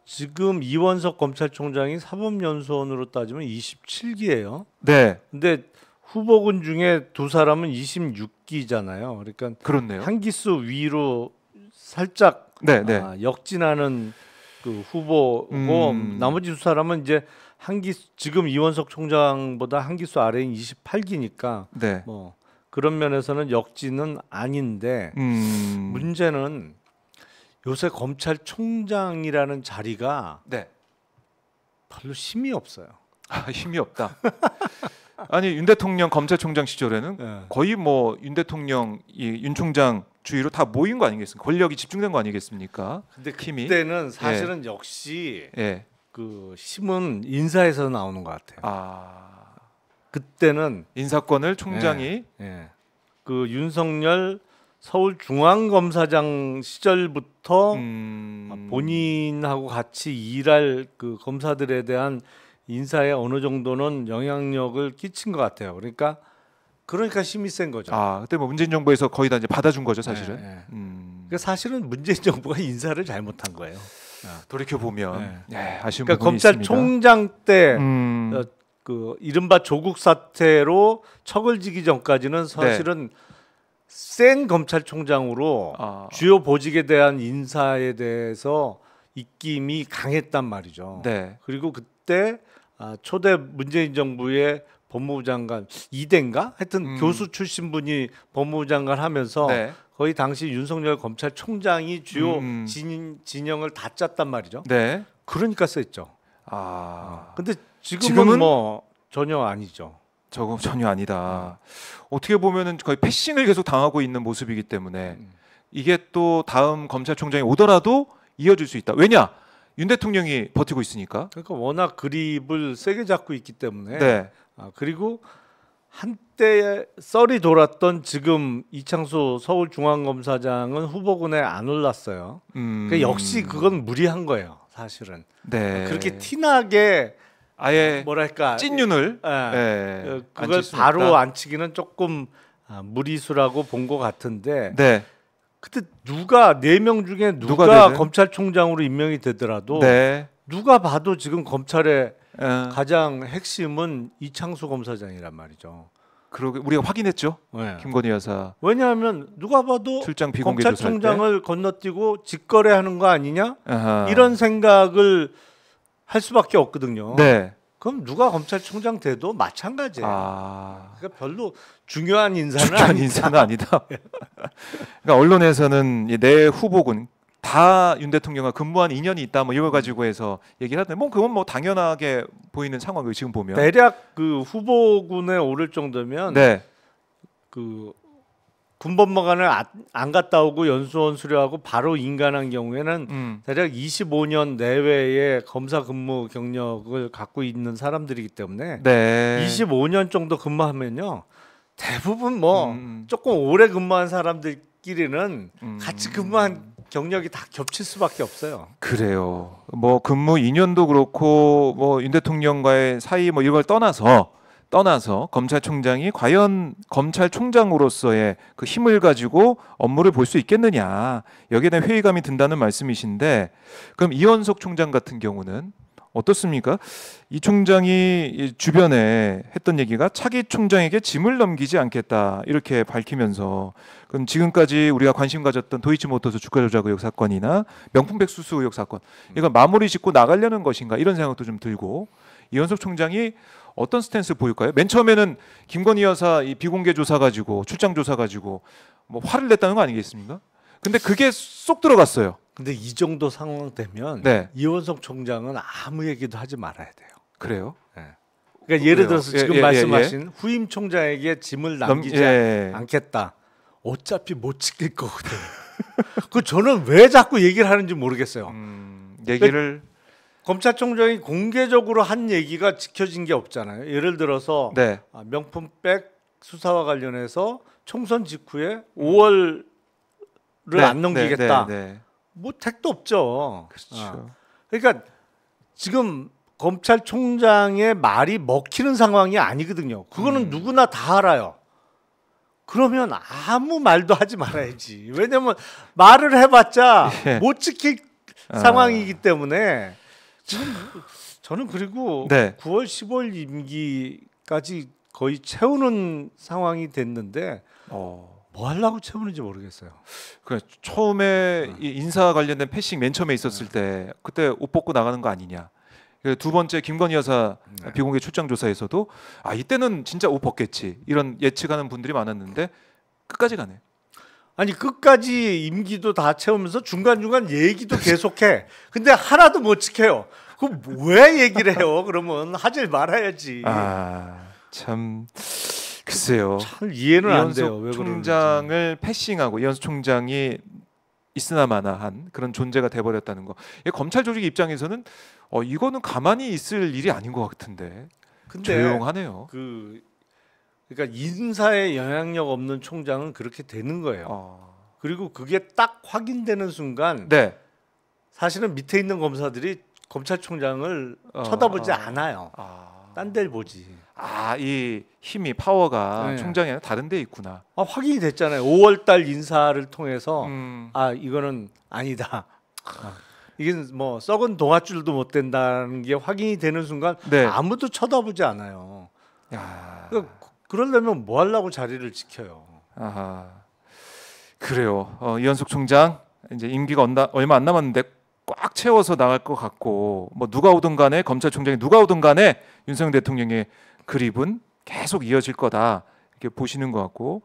지금 이원석 검찰총장이 사법연수원으로 따지면 27기예요. 네. 근데 후보군 중에 두 사람은 26기잖아요. 그러니까 그렇네요. 한 기수 위로 살짝 역진하는 그 후보고 나머지 두 사람은 이제 한 기수, 지금 이원석 총장보다 한 기수 아래인 28기니까 그런 면에서는 역진은 아닌데 문제는 요새 검찰총장이라는 자리가 별로 힘이 없어요. 힘이 없다. 아니 윤 대통령 검찰총장 시절에는 거의 윤 대통령 윤 총장 주위로 다 모인 거 아니겠습니까? 권력이 집중된 거 아니겠습니까? 근데 그때는 사실은 역시 그 힘은 인사에서 나오는 것 같아요. 그때는 인사권을 총장이 그 윤석열 서울중앙검사장 시절부터 본인하고 같이 일할 그 검사들에 대한 인사에 어느 정도는 영향력을 끼친 것 같아요. 그러니까 힘이 센 거죠. 그때 문재인 정부에서 거의 다 이제 받아준 거죠, 사실은. 그러니까 사실은 문재인 정부가 인사를 잘못한 거예요. 돌이켜 보면 아쉬운 그러니까 부분이 있습니다. 검찰총장 때 그 이른바 조국 사태로 척을 지기 전까지는 사실은 센 검찰총장으로 주요 보직에 대한 인사에 대해서 입김이 강했단 말이죠. 그리고 그때 초대 문재인 정부의 법무부 장관 2대인가? 하여튼 교수 출신 분이 법무부 장관 하면서 거의 당시 윤석열 검찰총장이 주요 진영을 다 짰단 말이죠. 그러니까 셌죠. 근데 지금은 전혀 아니죠. 전혀 아니다. 어떻게 보면은 거의 패싱을 계속 당하고 있는 모습이기 때문에 이게 또 다음 검찰총장이 오더라도 이어질 수 있다. 왜냐? 윤 대통령이 버티고 있으니까. 그러니까 워낙 그립을 세게 잡고 있기 때문에. 네. 그리고 한때 썰이 돌았던 지금 이창수 서울중앙검사장은 후보군에 안 올랐어요. 그러니까 역시 그건 무리한 거예요, 사실은. 네. 그렇게 티나게 아예 뭐랄까 찐윤을 그걸 바로 앉히기는 조금 무리수라고 본 것 같은데. 네. 그때 누가 4명 중에 누가 검찰총장으로 임명이 되더라도 네. 누가 봐도 지금 검찰의 가장 핵심은 이창수 검사장이란 말이죠. 그러게 우리가 확인했죠. 네. 김건희 여사. 왜냐하면 누가 봐도 출장 비공개 검찰총장을 건너뛰고 직거래하는 거 아니냐? 아하. 이런 생각을 할 수밖에 없거든요. 네. 그럼 누가 검찰총장 돼도 마찬가지예요. 그러니까 별로 중요한 인사는 아니다. 그러니까 언론에서는 내 후보군 다 윤 대통령과 근무한 인연이 있다 뭐 이걸 가지고 해서 얘기를 하던데 뭐 그건 뭐 당연하게 보이는 상황을 지금 보면 대략 그 후보군에 오를 정도면 네. 그 군법무관을 안 갔다 오고 연수원 수료하고 바로 인간한 경우에는 대략 25년 내외의 검사 근무 경력을 갖고 있는 사람들이기 때문에 네. 25년 정도 근무하면요 대부분 뭐 조금 오래 근무한 사람들끼리는 같이 근무한 경력이 다 겹칠 수밖에 없어요. 그래요. 뭐 근무 인연도 그렇고 뭐 윤 대통령과의 사이 뭐 이런 걸 떠나서 검찰총장이 과연 검찰총장으로서의 그 힘을 가지고 업무를 볼 수 있겠느냐 여기에 대한 회의감이 든다는 말씀이신데 그럼 이원석 총장 같은 경우는 어떻습니까? 이 총장이 주변에 했던 얘기가 차기 총장에게 짐을 넘기지 않겠다 이렇게 밝히면서 그럼 지금까지 우리가 관심 가졌던 도이치모터스 주가 조작 의혹 사건이나 명품백 수수 의혹 사건 이건 마무리 짓고 나가려는 것인가 이런 생각도 좀 들고 이원석 총장이 어떤 스탠스 보일까요? 맨 처음에는 김건희 여사 이 비공개 조사 가지고 출장 조사 가지고 뭐 화를 냈다는 거 아니겠습니까? 근데 그게 쏙 들어갔어요. 근데 이 정도 상황 되면 이원석 총장은 아무 얘기도 하지 말아야 돼요. 그래요? 네. 그러니까 예를 들어서 지금 말씀하신 후임 총장에게 짐을 남기지 않겠다. 어차피 못 지킬 거거든요. 그 저는 왜 자꾸 얘기를 하는지 모르겠어요. 얘기를 검찰총장이 공개적으로 한 얘기가 지켜진 게 없잖아요. 예를 들어서 명품백 수사와 관련해서 총선 직후에 5월을 안 넘기겠다. 뭐 택도 없죠. 그렇죠. 그러니까 지금 검찰총장의 말이 먹히는 상황이 아니거든요. 그거는 누구나 다 알아요. 그러면 아무 말도 하지 말아야지. 왜냐면 말을 해봤자 못 지킬 상황이기 때문에 지금 저는 그리고 9월 15일 임기까지 거의 채우는 상황이 됐는데 뭐 하려고 채우는지 모르겠어요. 그 처음에 이 인사 관련된 패싱 맨 처음에 있었을 때 그때 옷 벗고 나가는 거 아니냐. 두 번째 김건희 여사 비공개 출장 조사에서도 이때는 진짜 옷 벗겠지 이런 예측하는 분들이 많았는데 끝까지 가네. 아니 끝까지 임기도 다 채우면서 중간중간 얘기도 계속해. 근데 하나도 못 지켜요. 그럼 왜 얘기를 해요? 그러면 하질 말아야지. 참 글쎄요. 참 이해는 안 돼요. 왜 총장을 패싱하고 이현수 총장이 있으나마나한 그런 존재가 돼버렸다는 거. 검찰 조직 입장에서는 이거는 가만히 있을 일이 아닌 것 같은데. 근데 조용하네요. 그러니까 인사에 영향력 없는 총장은 그렇게 되는 거예요. 그리고 그게 딱 확인되는 순간 사실은 밑에 있는 검사들이 검찰총장을 쳐다보지 않아요. 딴 데를 보지. 이 힘이 파워가 총장이 아니라 다른 데 있구나. 확인이 됐잖아요. 5월달 인사를 통해서 이거는 아니다. 이게 뭐 썩은 동아줄도 못 된다는 게 확인이 되는 순간 아무도 쳐다보지 않아요. 그러려면 뭐 하려고 자리를 지켜요. 그래요. 이현숙 총장 이제 임기가 얼마 안 남았는데 꽉 채워서 나갈 것 같고 뭐 누가 오든 간에 검찰총장이 누가 오든 간에 윤석열 대통령의 그립은 계속 이어질 거다 이렇게 보시는 것 같고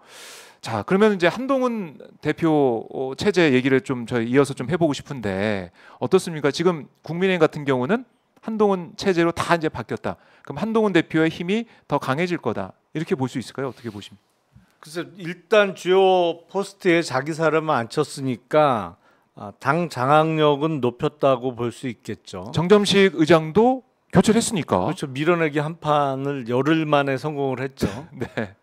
자 그러면 이제 한동훈 대표 체제 얘기를 좀 저희 이어서 좀 해보고 싶은데 어떻습니까? 지금 국민의힘 같은 경우는 한동훈 체제로 다 이제 바뀌었다. 그럼 한동훈 대표의 힘이 더 강해질 거다 이렇게 볼 수 있을까요? 어떻게 보십니까? 글쎄 일단 주요 포스트에 자기 사람을 앉혔으니까 당 장악력은 높였다고 볼 수 있겠죠. 정점식 의장도 교체를 했으니까. 그렇죠. 밀어내기 한 판을 열흘 만에 성공을 했죠. 네.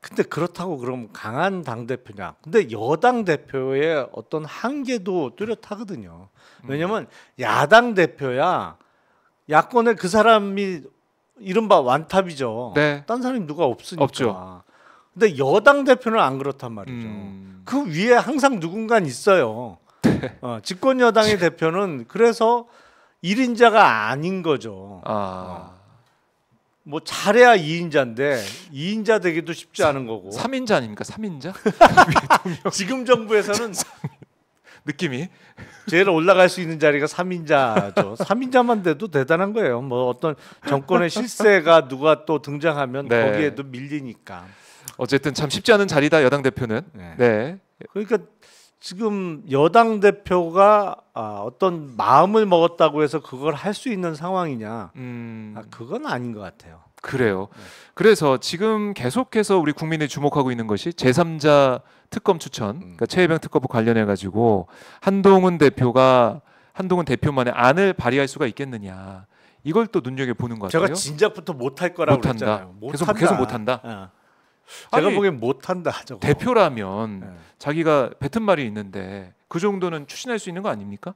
근데 그렇다고 그럼 강한 당 대표냐? 근데 여당 대표의 어떤 한계도 뚜렷하거든요. 왜냐면 야당 대표야 야권에 그 사람이 이른바 완탑이죠. 네. 딴 사람이 누가 없으니까. 없죠. 근데 여당 대표는 안 그렇단 말이죠. 그 위에 항상 누군가 있어요. 집권 여당의 대표는 그래서 1인자가 아닌 거죠. 뭐 잘해야 2인자인데 2인자 되기도 쉽지 않은 거고. 3인자 아닙니까? 3인자? 지금 정부에서는 느낌이 제일 올라갈 수 있는 자리가 3인자죠. 3인자만 돼도 대단한 거예요. 뭐 어떤 정권의 실세가 누가 또 등장하면 네. 거기에도 밀리니까. 어쨌든 참 쉽지 않은 자리다 여당 대표는. 네. 네. 그러니까 지금 여당 대표가 어떤 마음을 먹었다고 해서 그걸 할 수 있는 상황이냐? 그건 아닌 것 같아요. 그래요. 그래서 지금 계속해서 우리 국민이 주목하고 있는 것이 제3자 특검 추천, 그러니까 최혜병 특검과 관련해 가지고 한동훈 대표만의 안을 발의할 수가 있겠느냐. 이걸 또 눈여겨 보는 것 같아요. 제가 진작부터 못할 거라고 그랬잖아요. 계속 못한다. 제가 보기엔 못한다. 저거. 대표라면 자기가 뱉은 말이 있는데 그 정도는 추진할 수 있는 거 아닙니까?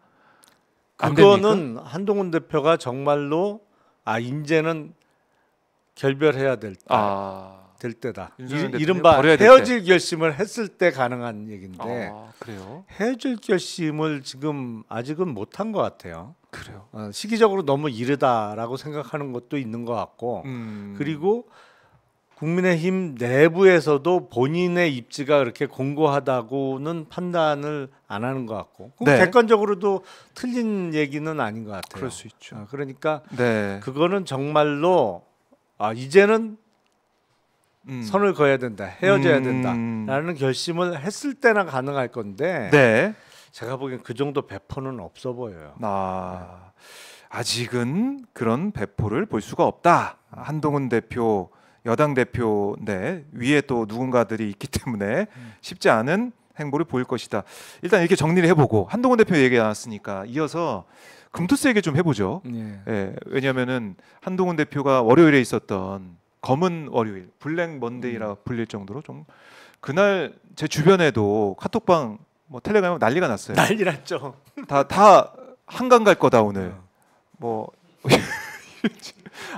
그거는 한동훈 대표가 정말로 이제는 결별해야 될 때다. 이른바 헤어질 결심을 했을 때 가능한 얘기인데 그래요? 헤어질 결심을 지금 아직은 못한 것 같아요. 그래요. 시기적으로 너무 이르다라고 생각하는 것도 있는 것 같고 그리고 국민의힘 내부에서도 본인의 입지가 그렇게 공고하다고는 판단을 안 하는 것 같고 네. 객관적으로도 틀린 얘기는 아닌 것 같아요. 그럴 수 있죠. 그러니까 네. 그거는 정말로 이제는 선을 그어야 된다, 헤어져야 된다라는 결심을 했을 때나 가능할 건데 네. 제가 보기엔 그 정도 배포는 없어 보여요. 아직은 그런 배포를 볼 수가 없다. 한동훈 대표, 여당 대표인데 위에 또 누군가들이 있기 때문에 쉽지 않은 행보를 보일 것이다. 일단 이렇게 정리를 해보고 한동훈 대표 얘기 나왔으니까 이어서 금투세 얘기 좀 해보죠. 예, 왜냐하면은 한동훈 대표가 월요일에 있었던 검은 월요일, 블랙 먼데이라 불릴 정도로 좀 그날 제 주변에도 카톡방, 뭐 텔레그램 난리가 났어요. 난리 났죠. 다 한강 갈 거다 오늘. 뭐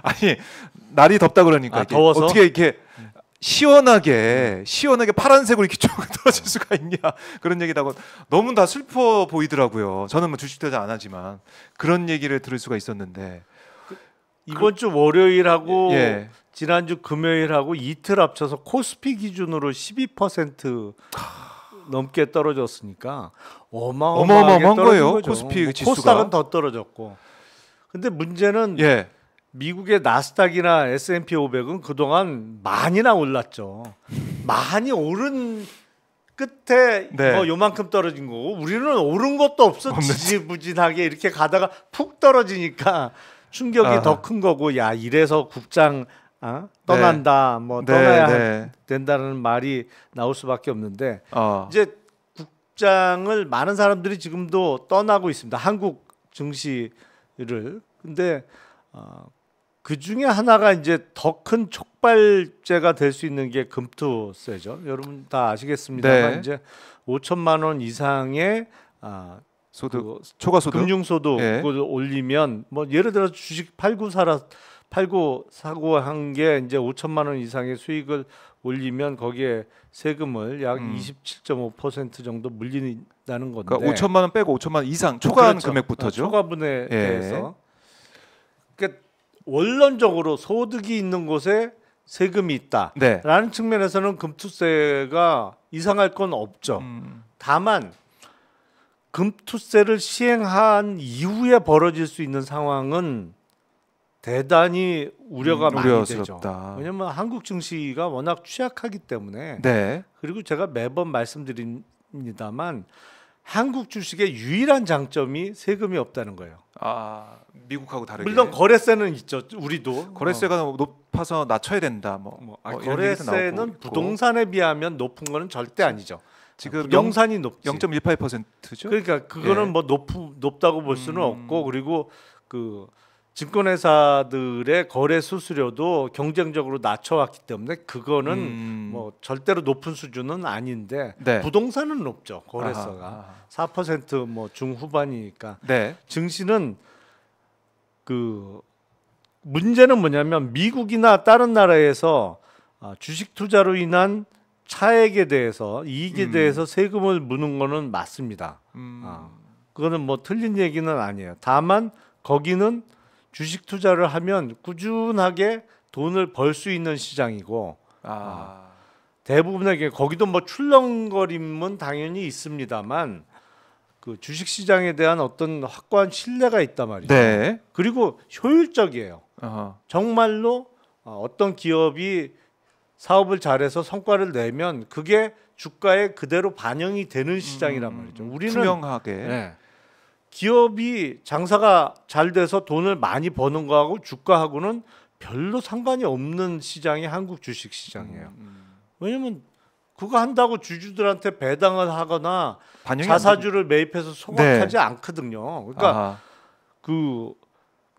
아니 날이 덥다 그러니까 더워서? 어떻게 이렇게 시원하게 파란색으로 이렇게 쭉 떨어질 수가 있냐 그런 얘기도 하고 너무 다 슬퍼 보이더라고요. 저는 뭐 주식 투자 안 하지만 그런 얘기를 들을 수가 있었는데 이번 주 월요일하고 지난주 금요일하고 이틀 합쳐서 코스피 기준으로 12% 넘게 떨어졌으니까 어마어마한 거예요. 거죠. 코스피 지수가. 코스닥은 더 떨어졌고. 근데 문제는 미국의 나스닥이나 S&P 500은 그동안 많이나 올랐죠. 많이 오른 끝에 뭐 요만큼 떨어진 거고 우리는 오른 것도 없어 지지부진하게 이렇게 가다가 푹 떨어지니까 충격이 더 큰 거고 이래서 국장 떠난다 뭐 떠나야 된다는 말이 나올 수밖에 없는데 이제 국장을 많은 사람들이 지금도 떠나고 있습니다. 한국 증시를. 근데 그 중에 하나가 이제 더 큰 촉발제가 될 수 있는 게 금투세죠. 여러분 다 아시겠습니다만 이제 5천만 원 이상의 소득, 초과소득, 금융소득을 올리면 뭐 예를 들어 주식 팔고 사고 한 게 이제 5천만 원 이상의 수익을 올리면 거기에 세금을 약 27.5% 정도 물린다는 건데. 그러니까 5천만 원 빼고 5천만 원 이상 초과한 금액부터죠. 초과분에 대해서. 그러니까 원론적으로 소득이 있는 곳에 세금이 있다라는 측면에서는 금투세가 이상할 건 없죠. 다만 금투세를 시행한 이후에 벌어질 수 있는 상황은 대단히 우려가 많이 되죠. 왜냐하면 한국 증시가 워낙 취약하기 때문에 그리고 제가 매번 말씀드립니다만 한국 주식의 유일한 장점이 세금이 없다는 거예요. 미국하고 다르게. 물론 거래세는 있죠. 우리도 거래세가 높아서 낮춰야 된다. 거래세는 부동산에 비하면 높은 거는 절대 아니죠. 지금 부동산이 높지. 0.18%죠. 그러니까 그거는 예. 뭐 높다고 볼 수는 없고, 그리고 그 증권회사들의 거래 수수료도 경쟁적으로 낮춰왔기 때문에 그거는 뭐 절대로 높은 수준은 아닌데 네. 부동산은 높죠. 거래소가 4%뭐 중후반이니까. 네. 증시는 그 문제는 뭐냐면 미국이나 다른 나라에서 주식 투자로 인한 차액에 대해서 이익에 대해서 세금을 무는 거는 맞습니다. 그거는 뭐 틀린 얘기는 아니에요. 다만 거기는 주식 투자를 하면 꾸준하게 돈을 벌 수 있는 시장이고 대부분에게 거기도 뭐 출렁거림은 당연히 있습니다만 그 주식 시장에 대한 어떤 확고한 신뢰가 있단 말이죠. 네. 그리고 효율적이에요. 정말로 어떤 기업이 사업을 잘해서 성과를 내면 그게 주가에 그대로 반영이 되는 시장이란 말이죠. 우리는 투명하게. 네, 기업이 장사가 잘 돼서 돈을 많이 버는 거하고 주가하고는 별로 상관이 없는 시장이 한국 주식 시장이에요. 왜냐면 그거 한다고 주주들한테 배당을 하거나 자사주를 매입해서 소각하지 않거든요. 그러니까 그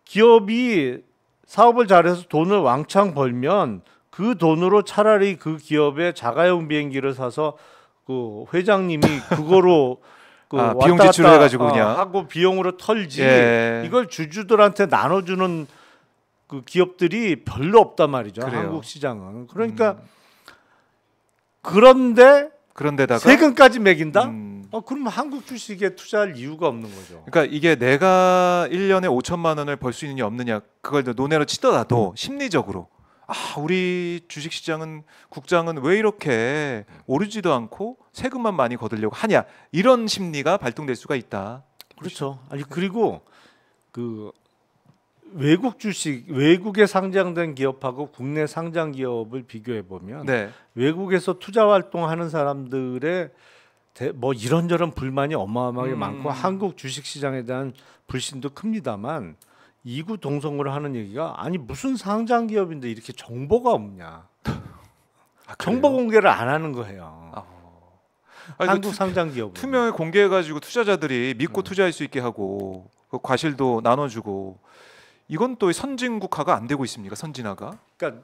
기업이 사업을 잘해서 돈을 왕창 벌면 그 돈으로 차라리 그 기업의 자가용 비행기를 사서 그 회장님이 그거로 그 비용 지출을 해가지고 그냥 하고 비용으로 털지. 예. 이걸 주주들한테 나눠주는 그 기업들이 별로 없단 말이죠. 그래요. 한국 시장은. 그러니까 그런데다가 세금까지 매긴다? 그럼 한국 주식에 투자할 이유가 없는 거죠. 그러니까 이게 내가 1년에 5천만 원을 벌 수 있느냐 없느냐 그걸 논외로 치더라도 심리적으로 우리 주식시장은 국장은 왜 이렇게 오르지도 않고 세금만 많이 거두려고 하냐 이런 심리가 발동될 수가 있다. 그렇죠. 아니 그리고 그 외국 주식 외국에 상장된 기업하고 국내 상장 기업을 비교해 보면 외국에서 투자 활동하는 사람들의 뭐 이런저런 불만이 어마어마하게 많고 한국 주식 시장에 대한 불신도 큽니다만 이구동성으로 하는 얘기가 아니 무슨 상장 기업인데 이렇게 정보가 없냐. 정보 공개를 안 하는 거예요. 한국 상장 기업 투명하게 공개해가지고 투자자들이 믿고 투자할 수 있게 하고 그 과실도 나눠주고 이건 또 선진국화가 안 되고 있습니까? 선진화가? 그러니까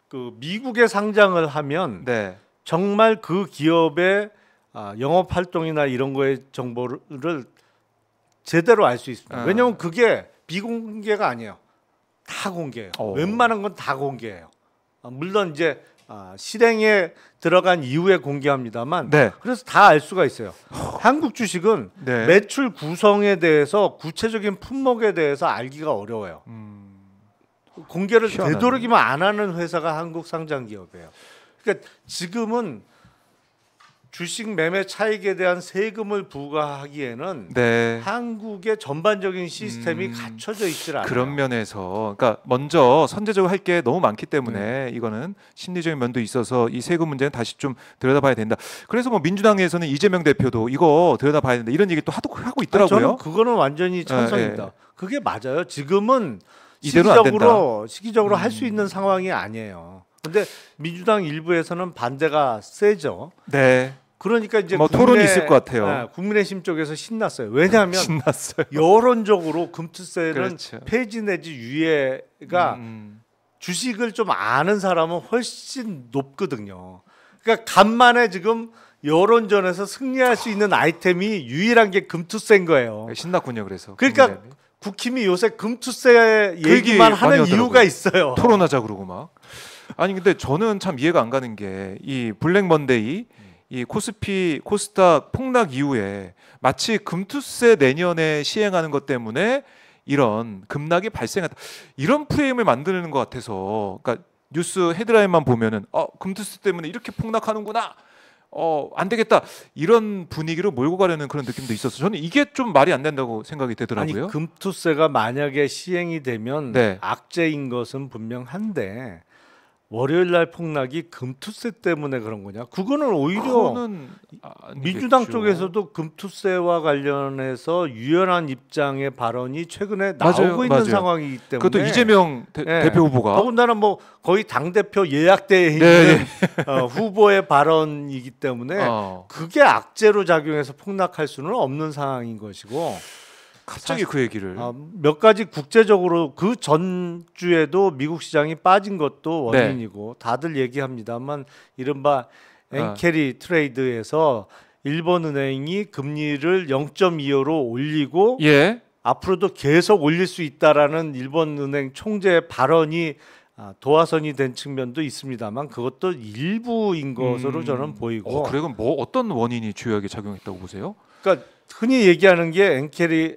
그 미국에 상장을 하면 정말 그 기업의 영업 활동이나 이런 거의 정보를 제대로 알 수 있습니다. 왜냐하면 그게 비공개가 아니에요. 다 공개해요. 웬만한 건 다 공개해요. 물론 이제 실행에 들어간 이후에 공개합니다만 그래서 다 알 수가 있어요. 한국 주식은 매출 구성에 대해서 구체적인 품목에 대해서 알기가 어려워요. 공개를 되도록이면 안 하는 회사가 한국 상장 기업이에요. 그러니까 지금은 주식 매매 차익에 대한 세금을 부과하기에는 한국의 전반적인 시스템이 갖춰져 있질 않아요. 그런 면에서 그러니까 먼저 선제적으로 할 게 너무 많기 때문에 이거는 심리적인 면도 있어서 이 세금 문제는 다시 좀 들여다봐야 된다. 그래서 뭐 민주당에서는 이재명 대표도 이거 들여다봐야 된다 이런 얘기 또 하고 있더라고요. 저는 그거는 완전히 찬성입니다. 그게 맞아요. 지금은 시기적으로 할 수 있는 상황이 아니에요. 근데 민주당 일부에서는 반대가 세죠. 그러니까 이제 뭐 토론이 있을 것 같아요. 국민의힘 쪽에서 신났어요. 왜냐하면 여론적으로 금투세는 폐지 내지 유예가 주식을 좀 아는 사람은 훨씬 높거든요. 그러니까 간만에 지금 여론전에서 승리할 수 있는 아이템이 유일한 게 금투세인 거예요. 신났군요. 그래서 그러니까 국힘이 요새 금투세 얘기만 하는 이유가 있어요. 토론하자 그러고 막. 아니 근데 저는 참 이해가 안 가는 게 이 블랙 먼데이 이 코스피 코스닥 폭락 이후에 마치 금투세 내년에 시행하는 것 때문에 이런 급락이 발생했다 이런 프레임을 만드는 것 같아서 그러니까 뉴스 헤드라인만 보면은 금투세 때문에 이렇게 폭락하는구나 안 되겠다 이런 분위기로 몰고 가려는 그런 느낌도 있어서 저는 이게 좀 말이 안 된다고 생각이 되더라고요. 아니 금투세가 만약에 시행이 되면 악재인 것은 분명한데 월요일 날 폭락이 금투세 때문에 그런 거냐? 그거는 오히려 민주당 쪽에서도 금투세와 관련해서 유연한 입장의 발언이 최근에 나오고 있는 상황이기 때문에 그것도 이재명 대표 후보가 더군다나 뭐 거의 당 대표 예약대에 있는 후보의 발언이기 때문에 그게 악재로 작용해서 폭락할 수는 없는 상황인 것이고. 갑자기 그 얘기를 몇 가지 국제적으로 그 전주에도 미국 시장이 빠진 것도 원인이고 다들 얘기합니다만 이른바 엔캐리 트레이드에서 일본 은행이 금리를 0.25로 올리고 앞으로도 계속 올릴 수 있다라는 일본 은행 총재의 발언이 도화선이 된 측면도 있습니다만 그것도 일부인 것으로 저는 보이고. 그리고 뭐 어떤 원인이 주요하게 작용했다고 보세요? 그러니까 흔히 얘기하는 게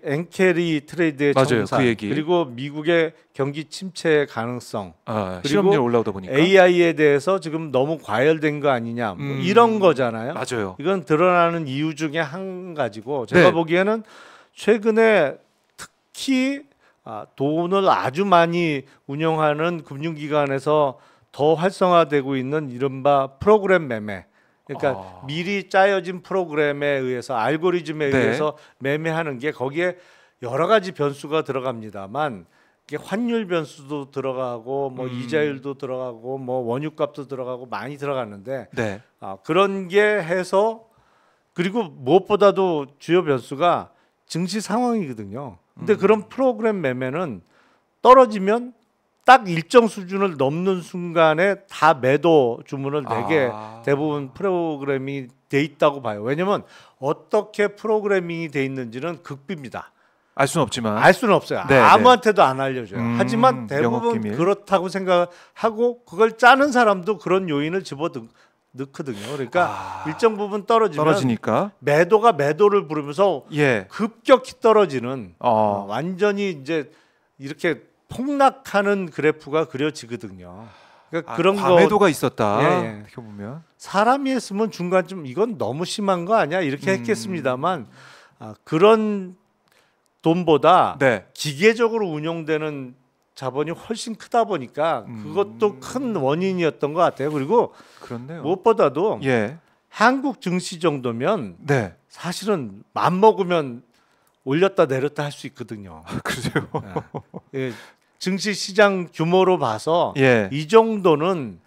엔캐리 트레이드의 정상, 그 얘기. 그리고 미국의 경기 침체 가능성, 그리고 실업률 올라오다 보니까 AI에 대해서 지금 너무 과열된 거 아니냐, 뭐 이런 거잖아요. 맞아요. 이건 드러나는 이유 중에 한 가지고 제가 보기에는 최근에 특히 돈을 아주 많이 운영하는 금융기관에서 더 활성화되고 있는 이른바 프로그램 매매. 그러니까 미리 짜여진 프로그램에 의해서 알고리즘에 의해서 매매하는 게 거기에 여러 가지 변수가 들어갑니다만 이게 환율 변수도 들어가고 뭐 이자율도 들어가고 뭐 원유값도 들어가고 많이 들어갔는데 그런 게 해서 그리고 무엇보다도 주요 변수가 증시 상황이거든요. 근데 그런 프로그램 매매는 떨어지면 딱 일정 수준을 넘는 순간에 다 매도 주문을 내게 대부분 프로그래밍이 돼 있다고 봐요. 왜냐하면 어떻게 프로그래밍이 돼 있는지는 극비입니다. 알 수는 없지만 알 수는 없어요. 아무한테도 안 알려줘요. 하지만 대부분 그렇다고 생각하고 그걸 짜는 사람도 그런 요인을 넣거든요. 그러니까 일정 부분 떨어지니까 매도가 매도를 부르면서 급격히 떨어지는 완전히 이제 이렇게 폭락하는 그래프가 그려지거든요. 그러니까 그런 과매도가 있었다. 어떻게 보면 사람이 했으면 중간쯤 이건 너무 심한 거 아니야 이렇게 했겠습니다만 그런 돈보다 기계적으로 운용되는 자본이 훨씬 크다 보니까 그것도 큰 원인이었던 것 같아요. 그리고 무엇보다도 한국 증시 정도면 사실은 맘 먹으면 올렸다 내렸다 할 수 있거든요. 그래요. 증시 시장 규모로 봐서 이 정도는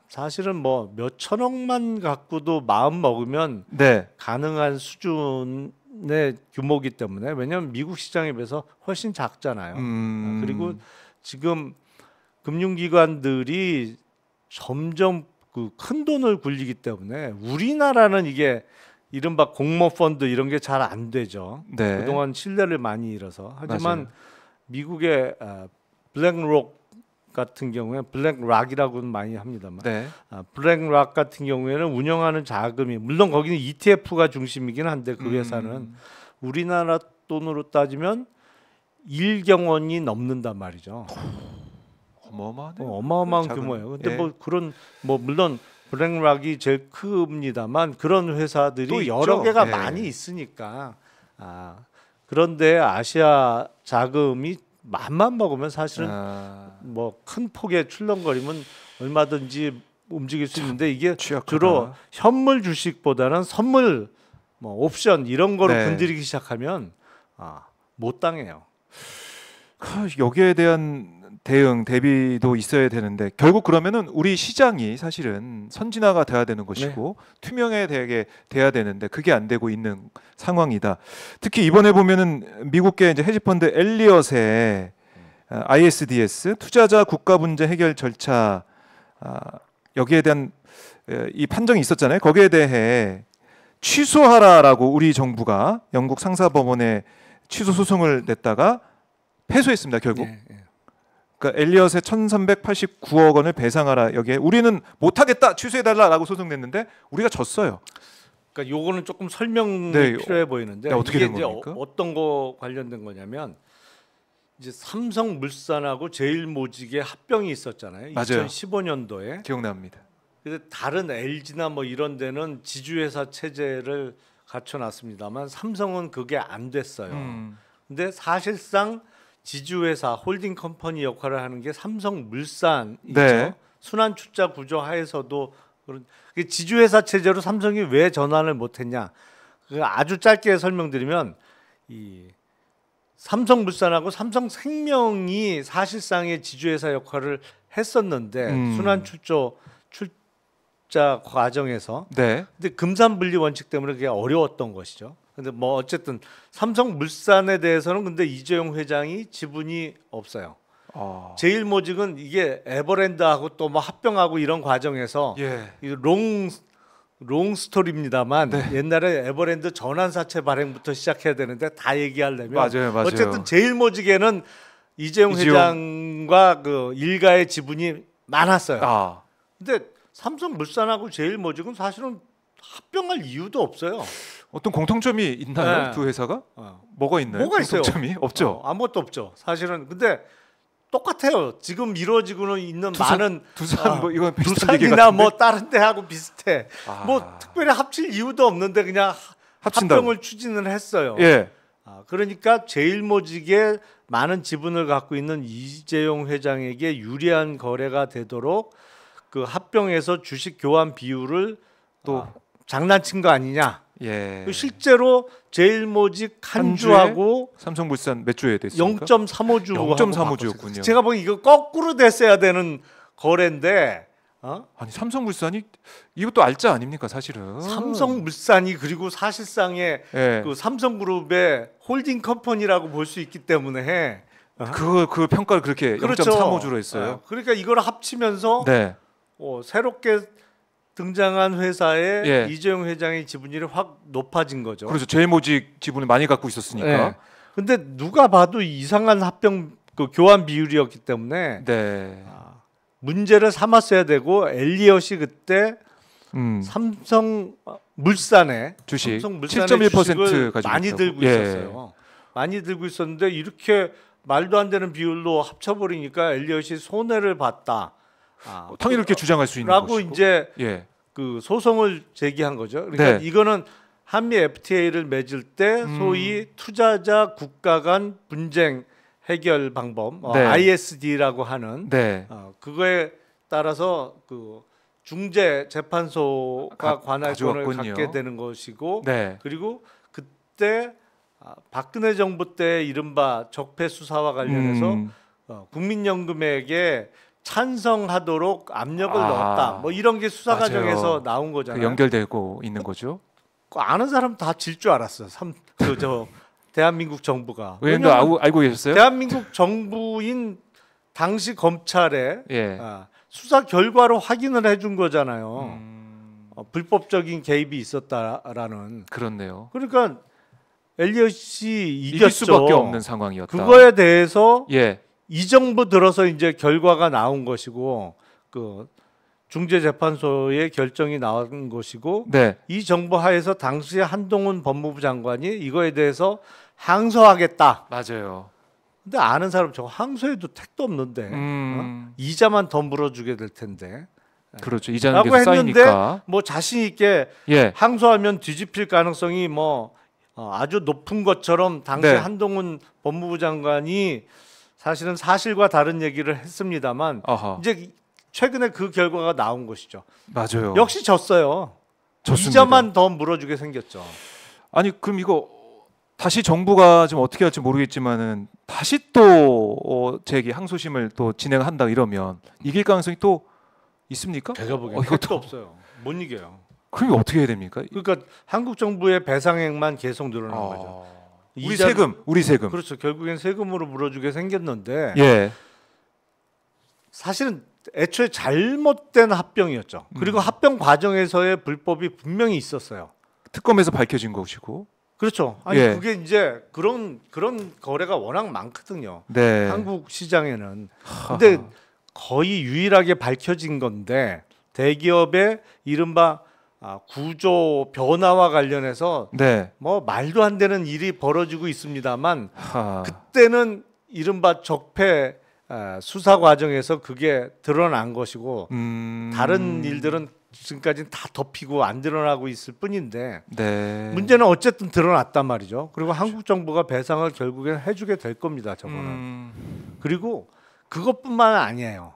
사실은 뭐 몇 천억만 갖고도 마음 먹으면 가능한 수준의 규모이기 때문에 왜냐하면 미국 시장에 비해서 훨씬 작잖아요. 그리고 지금 금융기관들이 점점 그 큰 돈을 굴리기 때문에 우리나라는 이게 이른바 공모펀드 이런 게 잘 안 되죠. 그동안 신뢰를 많이 잃어서. 하지만 미국의 블랙록 같은 경우에 블랙락이라고는 많이 합니다만 블랙락 같은 경우에는 운영하는 자금이 물론 거기는 ETF가 중심이긴 한데 그 회사는 우리나라 돈으로 따지면 1경원이 넘는단 말이죠. 어마어마한 규모예요. 근데 뭐 그런 뭐 물론 블랙락이 제일 큽니다만 그런 회사들이 여러 개가 많이 있으니까 그런데 아시아 자금이 맘만 먹으면 사실은 뭐 큰 폭의 출렁거리면 얼마든지 움직일 수 있는데 이게 주로 현물 주식보다는 선물 뭐 옵션 이런 거로 건드리기 시작하면 못 당해요. 여기에 대한 대비도 있어야 되는데 결국 그러면은 우리 시장이 사실은 선진화가 돼야 되는 것이고 투명하게 돼야 되는데 그게 안 되고 있는 상황이다. 특히 이번에 보면은 미국계 이제 헤지펀드 엘리엇의 ISDS 투자자 국가 문제 해결 절차 여기에 대한 이 판정이 있었잖아요. 거기에 대해 취소하라라고 우리 정부가 영국 상사법원에 취소 소송을 냈다가 패소했습니다. 결국. 그러니까 엘리엇의 1,389억 원을 배상하라. 여기에 우리는 못하겠다 취소해달라라고 소송냈는데 우리가 졌어요. 그러니까 요거는 조금 설명이 필요해 보이는데 어떻게 이게 된 이제 겁니까? 어떤 거 관련된 거냐면 이제 삼성물산하고 제일모직의 합병이 있었잖아요. 맞아요. 2015년도에 기억납니다. 근데 다른 LG나 뭐 이런 데는 지주회사 체제를 갖춰놨습니다만 삼성은 그게 안 됐어요. 근데 사실상 지주회사 홀딩 컴퍼니 역할을 하는 게 삼성물산이죠. 네. 순환 출자 구조 하에서도 그런 지주회사 체제로 삼성이 왜 전환을 못했냐? 아주 짧게 설명드리면 이 삼성물산하고 삼성생명이 사실상의 지주회사 역할을 했었는데 순환 출자 과정에서 네. 근데 금산분리 원칙 때문에 그게 어려웠던 것이죠. 근데 뭐 어쨌든 삼성물산에 대해서는 근데 이재용 회장이 지분이 없어요. 제일모직은 이게 에버랜드하고 또 뭐 합병하고 이런 과정에서 예. 롱 스토리입니다만 네. 옛날에 에버랜드 전환사채 발행부터 시작해야 되는데 다 얘기하려면 맞아요. 어쨌든 제일모직에는 이재용 회장과 그 일가의 지분이 많았어요. 근데 삼성물산하고 제일모직은 사실은 합병할 이유도 없어요. 어떤 공통점이 있나요? 네. 두 회사가? 뭐가 있나요? 뭐가 있어요? 공통점이 없죠. 아무것도 없죠. 사실은 근데 똑같아요. 지금 이루어지고는 있는 많은 두산 뭐 이건 비슷한 얘기 두산이나 같은데? 뭐 다른 데하고 비슷해. 뭐 특별히 합칠 이유도 없는데 그냥 합친다고. 합병을 추진을 했어요. 예. 그러니까 제일모직에 많은 지분을 갖고 있는 이재용 회장에게 유리한 거래가 되도록 그 합병에서 주식 교환 비율을 또 장난친 거 아니냐. 예. 실제로 제일모직 한 주하고 삼성물산 몇 주에 됐습니까? 0.35주 0.35주였군요. 제가 보기 이거 거꾸로 됐어야 되는 거래인데 아니 삼성물산이 이것도 알짜 아닙니까 사실은? 삼성물산이 그리고 사실상의 예. 그 삼성그룹의 홀딩 컴퍼니라고 볼 수 있기 때문에 그 평가를 그렇게 그렇죠. 0.35주로 했어요. 그러니까 이걸 합치면서 네. 새롭게 등장한 회사에 예. 이재용 회장의 지분율이 확 높아진 거죠. 그렇죠. 제일모직 지분을 많이 갖고 있었으니까. 네. 근데 누가 봐도 이상한 합병 그 교환 비율이었기 때문에 네. 문제를 삼았어야 되고 엘리엇이 그때 삼성물산의 주식 삼성물산의 7.1% 가지고 많이 있다고. 들고 예. 있었어요. 많이 들고 있었는데 이렇게 말도 안 되는 비율로 합쳐버리니까 엘리엇이 손해를 봤다. 당연히 이렇게 주장할 수 있는 라고 것이고. 이제 예. 그 소송을 제기한 거죠. 그러니까 네. 이거는 한미 FTA를 맺을 때 소위 투자자 국가 간 분쟁 해결 방법 네. ISD라고 하는 네. 그거에 따라서 그 중재 재판소가 관할권을 가져왔군요. 갖게 되는 것이고 네. 그리고 그때 박근혜 정부 때 이른바 적폐 수사와 관련해서 국민연금에게 찬성하도록 압력을 넣었다. 뭐 이런 게 수사 맞아요. 과정에서 나온 거잖아요. 연결되고 있는 거죠. 아는 사람 다 질 줄 알았어. 대한민국 정부가. 의원도 알고 계셨어요? 대한민국 정부인 당시 검찰에 예. 수사 결과로 확인을 해준 거잖아요. 불법적인 개입이 있었다라는. 그렇네요. 그러니까 엘리엇이 이길 이겼죠. 수밖에 없는 상황이었다. 그거에 대해서 예. 이 정부 들어서 이제 결과가 나온 것이고 그 중재재판소의 결정이 나온 것이고 네. 이 정부 하에서 당시 한동훈 법무부 장관이 이거에 대해서 항소하겠다. 맞아요. 근데 아는 사람 저 항소해도 택도 없는데 이자만 더 물어주게 될 텐데. 그렇죠. 이자는 라고 계속 했는데 쌓이니까. 뭐 자신 있게 예. 항소하면 뒤집힐 가능성이 뭐 아주 높은 것처럼 당시 네. 한동훈 법무부 장관이 사실은 사실과 다른 얘기를 했습니다만 이제 최근에 그 결과가 나온 것이죠. 맞아요. 역시 졌어요. 졌습니다. 이자만 더 물어주게 생겼죠. 아니 그럼 이거 다시 정부가 좀 어떻게 할지 모르겠지만은 다시 또 제기 항소심을 또 진행한다 이러면 이길 가능성이 또 있습니까? 제가 보기엔 택도 없어요. 못 이겨요. 그럼 어떻게 해야 됩니까? 그러니까 한국 정부의 배상액만 계속 늘어난 거죠. 우리 세금. 그렇죠. 결국엔 세금으로 물어주게 생겼는데 예. 사실은 애초에 잘못된 합병이었죠. 그리고 합병 과정에서의 불법이 분명히 있었어요. 특검에서 밝혀진 것이고. 그렇죠. 아니 예. 그게 이제 그런 거래가 워낙 많거든요. 네. 한국 시장에는. 근데 거의 유일하게 밝혀진 건데 대기업의 이른바 구조 변화와 관련해서 네. 뭐 말도 안 되는 일이 벌어지고 있습니다만 그때는 이른바 적폐 수사 과정에서 그게 드러난 것이고 다른 일들은 지금까지는 다 덮이고 안 드러나고 있을 뿐인데 네. 문제는 어쨌든 드러났단 말이죠. 그리고 한국 정부가 배상을 결국엔 해주게 될 겁니다. 저거는. 그리고 그것뿐만 아니에요.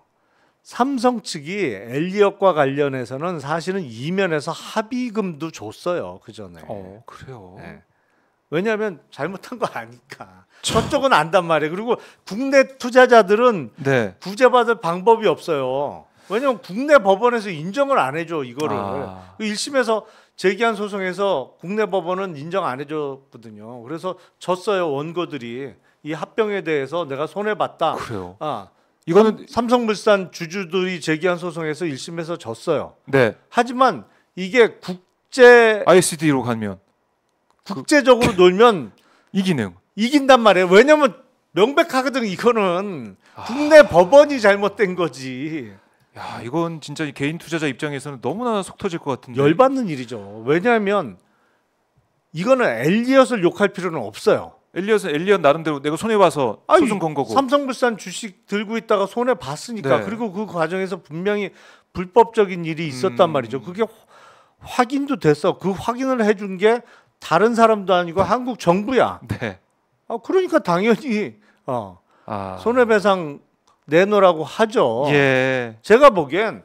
삼성 측이 엘리엇과 관련해서는 사실은 이면에서 합의금도 줬어요. 그 전에. 그래요. 네. 왜냐하면 잘못한 거 아니까. 저쪽은 안단 말이에요. 그리고 국내 투자자들은 네. 구제받을 방법이 없어요. 왜냐하면 국내 법원에서 인정을 안 해줘 이거를. 1심에서 제기한 소송에서 국내 법원은 인정 안 해줬거든요. 그래서 졌어요. 원고들이 이 합병에 대해서 내가 손해 봤다. 그래요. 이거는 삼성물산 주주들이 제기한 소송에서 1심에서 졌어요. 네. 하지만 이게 국제 ISD로 가면 국제적으로 놀면 이긴단 말이에요. 왜냐면 명백하거든. 이거는 국내 법원이 잘못된 거지. 야, 이건 진짜 개인 투자자 입장에서는 너무나 속 터질 것 같은데. 열받는 일이죠. 왜냐하면 이거는 엘리엇을 욕할 필요는 없어요. 엘리엇 나름대로 내가 손해 봐서 소송 건 거고. 삼성물산 주식 들고 있다가 손해 봤으니까. 네. 그리고 그 과정에서 분명히 불법적인 일이 있었단 말이죠. 그게 확인도 됐어. 그 확인을 해준 게 다른 사람도 아니고 한국 정부야. 네. 그러니까 당연히 손해배상 내놓으라고 하죠. 예. 제가 보기엔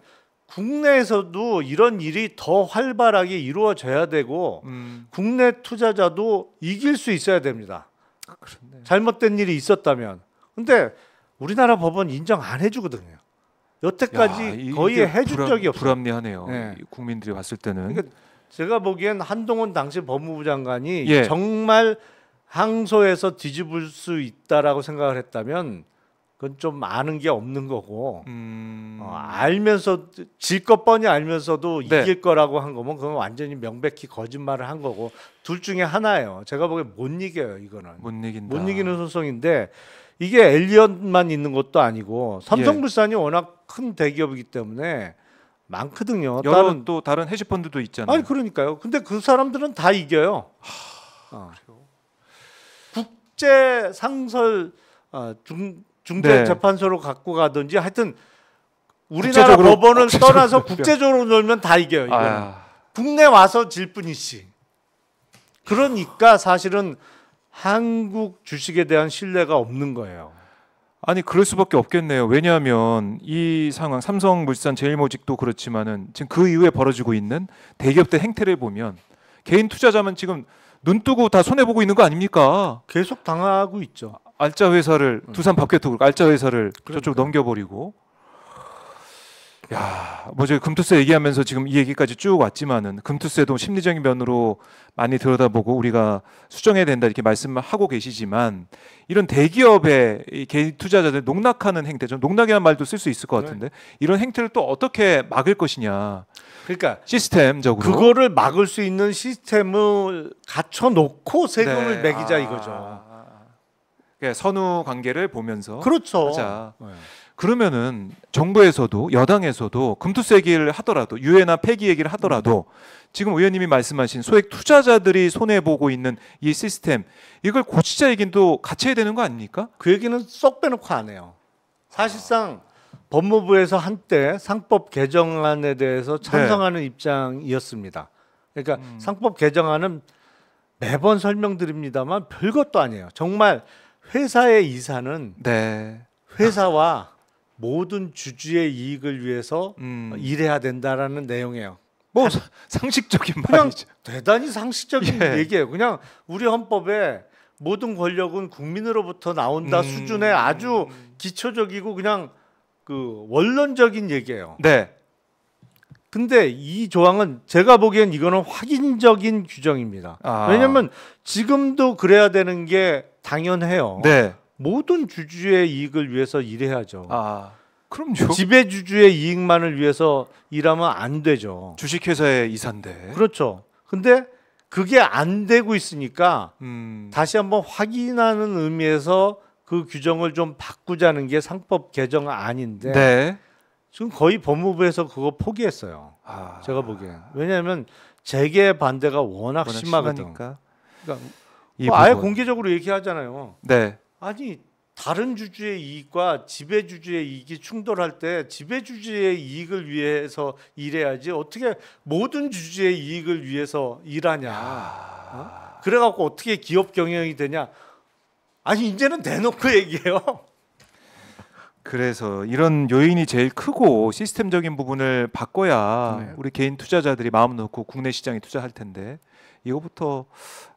국내에서도 이런 일이 더 활발하게 이루어져야 되고 국내 투자자도 이길 수 있어야 됩니다. 그렇네. 잘못된 일이 있었다면. 근데 우리나라 법원 인정 안 해주거든요. 여태까지 거의 해준 적이 없어요. 불합리하네요. 네. 국민들이 봤을 때는. 그러니까 제가 보기엔 한동훈 당시 법무부 장관이 예. 정말 항소해서 뒤집을 수 있다라고 생각을 했다면 그건 좀 아는 게 없는 거고 알면서 질 것 뻔히 알면서도 네. 이길 거라고 한 거면 그건 완전히 명백히 거짓말을 한 거고 둘 중에 하나예요. 제가 보기엔 못 이겨요. 이거는 못 이긴다. 못 이기는 소송인데 이게 엘리엇만 있는 것도 아니고 삼성물산이 워낙 큰 대기업이기 때문에 많거든요. 여러 또 다른 헤지펀드도 있잖아요. 아니 그러니까요. 근데 그 사람들은 다 이겨요. 국제 상설 중재재판소로 갖고 가든지 하여튼 우리나라 법원을 떠나서 국제적으로 놀면 다 이겨요. 이거는. 국내 와서 질 뿐이지. 그러니까 사실은 한국 주식에 대한 신뢰가 없는 거예요. 아니 그럴 수밖에 없겠네요. 왜냐하면 이 상황 삼성물산, 제일모직도 그렇지만은 지금 그 이후에 벌어지고 있는 대기업들 행태를 보면 개인 투자자만 지금 눈 뜨고 다 손해 보고 있는 거 아닙니까? 계속 당하고 있죠. 알짜 회사를 두산 밥개톡 알짜 회사를 저쪽 넘겨버리고. 야, 뭐 저희 금투세 얘기하면서 지금 이 얘기까지 쭉 왔지만은 금투세도 심리적인 면으로 많이 들여다보고 우리가 수정해야 된다 이렇게 말씀하고 계시지만 이런 대기업의 이 개인 투자자들 농락하는 행태, 좀 농락이라는 말도 쓸 수 있을 것 같은데 이런 행태를 또 어떻게 막을 것이냐. 그러니까 시스템적으로 그거를 막을 수 있는 시스템을 갖춰 놓고 세금을 매기자 이거죠. 그러니까 선후 관계를 보면서 그렇죠. 하자. 그러면은 정부에서도 여당에서도 금투세 얘기를 하더라도 유예나 폐기 얘기를 하더라도 지금 의원님이 말씀하신 소액 투자자들이 손해 보고 있는 이 시스템 이걸 고치자 얘기는 또 같이 해야 되는 거 아닙니까? 그 얘기는 쏙 빼놓고 안 해요. 사실상 법무부에서 한때 상법 개정안에 대해서 찬성하는 입장이었습니다. 그러니까 상법 개정안은 매번 설명드립니다만 별것도 아니에요. 정말 회사의 이사는 회사와 모든 주주의 이익을 위해서 일해야 된다라는 내용이에요. 뭐 상식적인 말이죠. 대단히 상식적인 얘기예요. 그냥 우리 헌법에 모든 권력은 국민으로부터 나온다 수준의 아주 기초적이고 그냥 그 원론적인 얘기예요. 네. 근데 이 조항은 제가 보기엔 이거는 확인적인 규정입니다. 왜냐하면 지금도 그래야 되는 게 당연해요. 네. 모든 주주의 이익을 위해서 일해야죠. 그럼요. 지배주주의 이익만을 위해서 일하면 안 되죠. 주식회사의 이사인데. 그렇죠. 근데 그게 안 되고 있으니까 다시 한번 확인하는 의미에서 그 규정을 좀 바꾸자는 게 상법 개정안인데 지금 거의 법무부에서 그거 포기했어요. 제가 보기엔. 왜냐하면 재계 반대가 워낙 심하거든. 그러니까 아예 공개적으로 얘기하잖아요. 아니 다른 주주의 이익과 지배주주의 이익이 충돌할 때 지배주주의 이익을 위해서 일해야지 어떻게 모든 주주의 이익을 위해서 일하냐. 그래갖고 어떻게 기업 경영이 되냐. 아니 이제는 대놓고 얘기해요. 그래서 이런 요인이 제일 크고 시스템적인 부분을 바꿔야 우리 개인 투자자들이 마음 놓고 국내 시장에 투자할 텐데 이거부터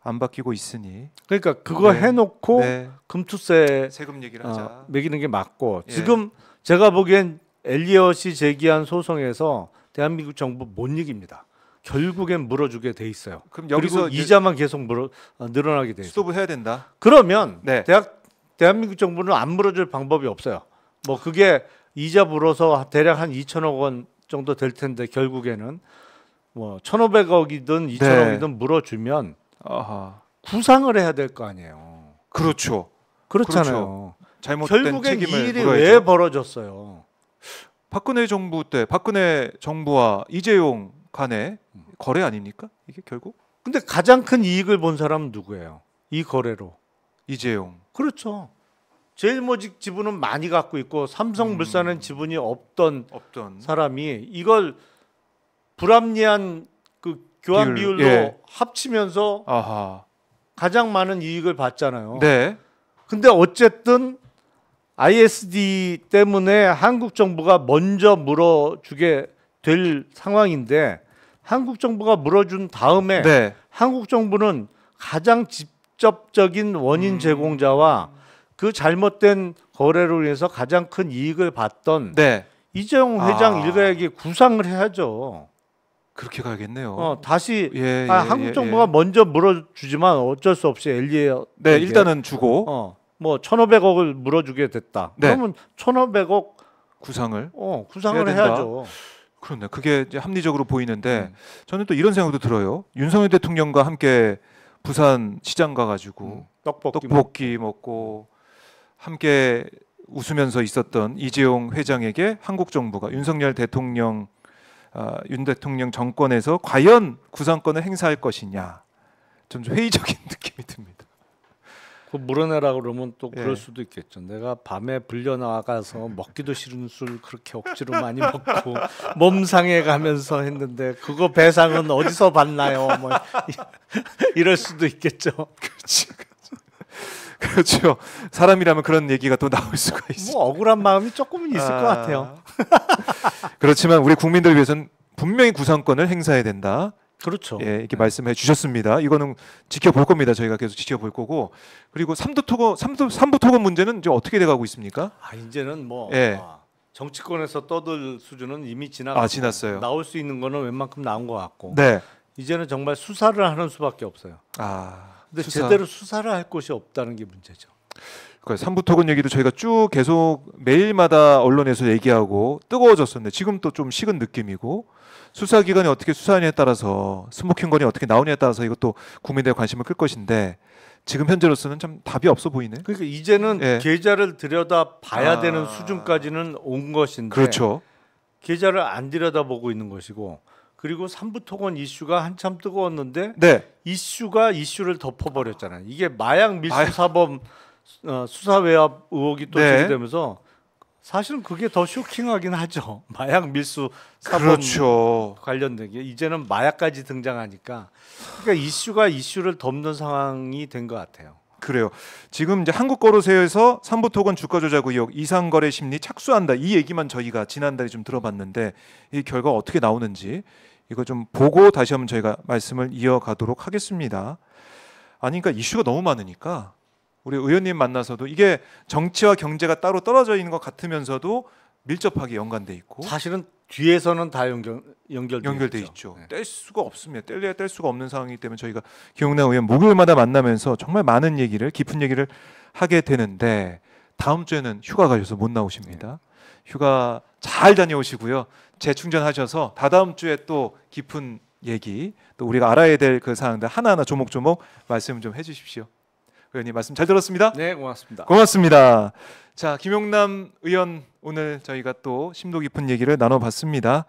안 바뀌고 있으니 그러니까 그거 해놓고 금투세 세금 얘기를 하자. 매기는 게 맞고 지금 제가 보기엔 엘리엇이 제기한 소송에서 대한민국 정부 못 이깁니다. 결국엔 물어주게 돼 있어요. 그럼 여기서 그리고 이자만 계속 늘어나게 돼 있어요. 스톱을 해야 된다. 그러면 대한민국 정부는 안 물어줄 방법이 없어요. 뭐 그게 이자 물어서 대략 한 2천억 원 정도 될 텐데 결국에는 뭐 1,500억이든 2천억이든 물어주면 구상을 해야 될 거 아니에요. 그렇죠. 그렇잖아요. 잘못된 결국엔 이 책임을 일이 물어야죠. 왜 벌어졌어요? 박근혜 정부 때 박근혜 정부와 이재용 간의 거래 아닙니까? 이게 결국? 근데 가장 큰 이익을 본 사람은 누구예요? 이 거래로. 이재용. 그렇죠. 제일모직 지분은 많이 갖고 있고 삼성물산은 지분이 없던 사람이 이걸 불합리한 그 교환 비율로 합치면서 가장 많은 이익을 봤잖아요. 네. 근데 어쨌든 ISD 때문에 한국 정부가 먼저 물어주게 될 상황인데 한국 정부가 물어준 다음에 한국 정부는 가장 직접적인 원인 제공자와 그 잘못된 거래로 인해서 가장 큰 이익을 봤던 이재용 회장 일가에게 구상을 해야죠. 그렇게 가야겠네요. 다시 한국 정부가 먼저 물어주지만 어쩔 수 없이 엘리엇 일단은 주고 뭐 1,500억을 물어주게 됐다. 그러면 1,500억 구상을 해야죠. 그렇네. 그게 이제 합리적으로 보이는데 저는 또 이런 생각도 들어요. 윤석열 대통령과 함께 부산 시장 가가지고 떡볶이 먹고 함께 웃으면서 있었던 이재용 회장에게 한국 정부가 윤석열 대통령 윤 대통령 정권에서 과연 구상권을 행사할 것이냐 좀 회의적인 느낌이 듭니다. 그 물어내라 그러면 또 그럴 수도 있겠죠. 내가 밤에 불려 나가서 먹기도 싫은 술 그렇게 억지로 많이 먹고 몸 상해 가면서 했는데 그거 배상은 어디서 받나요? 뭐 이럴 수도 있겠죠. 그렇죠. 사람이라면 그런 얘기가 또 나올 수가 있어요. 뭐 억울한 마음이 조금은 있을 것 같아요. 그렇지만 우리 국민들을 위해서는 분명히 구상권을 행사해야 된다. 그렇죠. 이렇게 말씀해 주셨습니다. 이거는 지켜볼 겁니다. 저희가 계속 지켜볼 거고. 그리고 삼부 토건 문제는 이제 어떻게 돼가고 있습니까? 이제는 뭐 정치권에서 떠들 수준은 이미 지났어요. 나올 수 있는 거는 웬만큼 나온 것 같고. 네. 이제는 정말 수사를 하는 수밖에 없어요. 근데 제대로 수사를 할 곳이 없다는 게 문제죠. 그러니까 삼부 토건 얘기도 저희가 쭉 계속 매일마다 언론에서 얘기하고 뜨거워졌었는데 지금 또 좀 식은 느낌이고 수사기관이 어떻게 수사하느냐에 따라서 스모킹건이 어떻게 나오냐에 따라서 이것도 국민들의 관심을 끌 것인데 지금 현재로서는 참 답이 없어 보이네. 그러니까 이제는 계좌를 들여다 봐야 되는 수준까지는 온 것인데 그렇죠. 계좌를 안 들여다보고 있는 것이고 그리고 삼부 토건 이슈가 한참 뜨거웠는데 이슈를 덮어버렸잖아요. 이게 마약 밀수 사범 수사 외압 의혹이 또 제기되면서 사실은 그게 더 쇼킹하긴 하죠. 마약 밀수 사범 관련된 게 이제는 마약까지 등장하니까 그러니까 이슈를 덮는 상황이 된 것 같아요. 그래요. 지금 이제 한국거래소에서 삼부 토건 주가 조작 의혹 이상 거래 심리 착수한다 이 얘기만 저희가 지난달에 좀 들어봤는데 이 결과 어떻게 나오는지 이거 좀 보고 다시 한번 저희가 말씀을 이어가도록 하겠습니다. 그러니까 이슈가 너무 많으니까 우리 의원님 만나서도 이게 정치와 경제가 따로 떨어져 있는 것 같으면서도 밀접하게 연관돼 있고 사실은 뒤에서는 다 연결돼 있죠. 뗄 수가 없습니다. 뗄래야 뗄 수가 없는 상황이기 때문에 저희가 김용남 의원 목요일마다 만나면서 정말 많은 얘기를 깊은 얘기를 하게 되는데 다음 주에는 휴가 가셔서 못 나오십니다. 휴가 잘 다녀오시고요. 재충전하셔서 다다음 주에 또 깊은 얘기 또 우리가 알아야 될 그 사항들 하나하나 조목조목 말씀 좀 해주십시오. 의원님 말씀 잘 들었습니다. 네, 고맙습니다. 고맙습니다. 자, 김용남 의원 오늘 저희가 또 심도 깊은 얘기를 나눠봤습니다.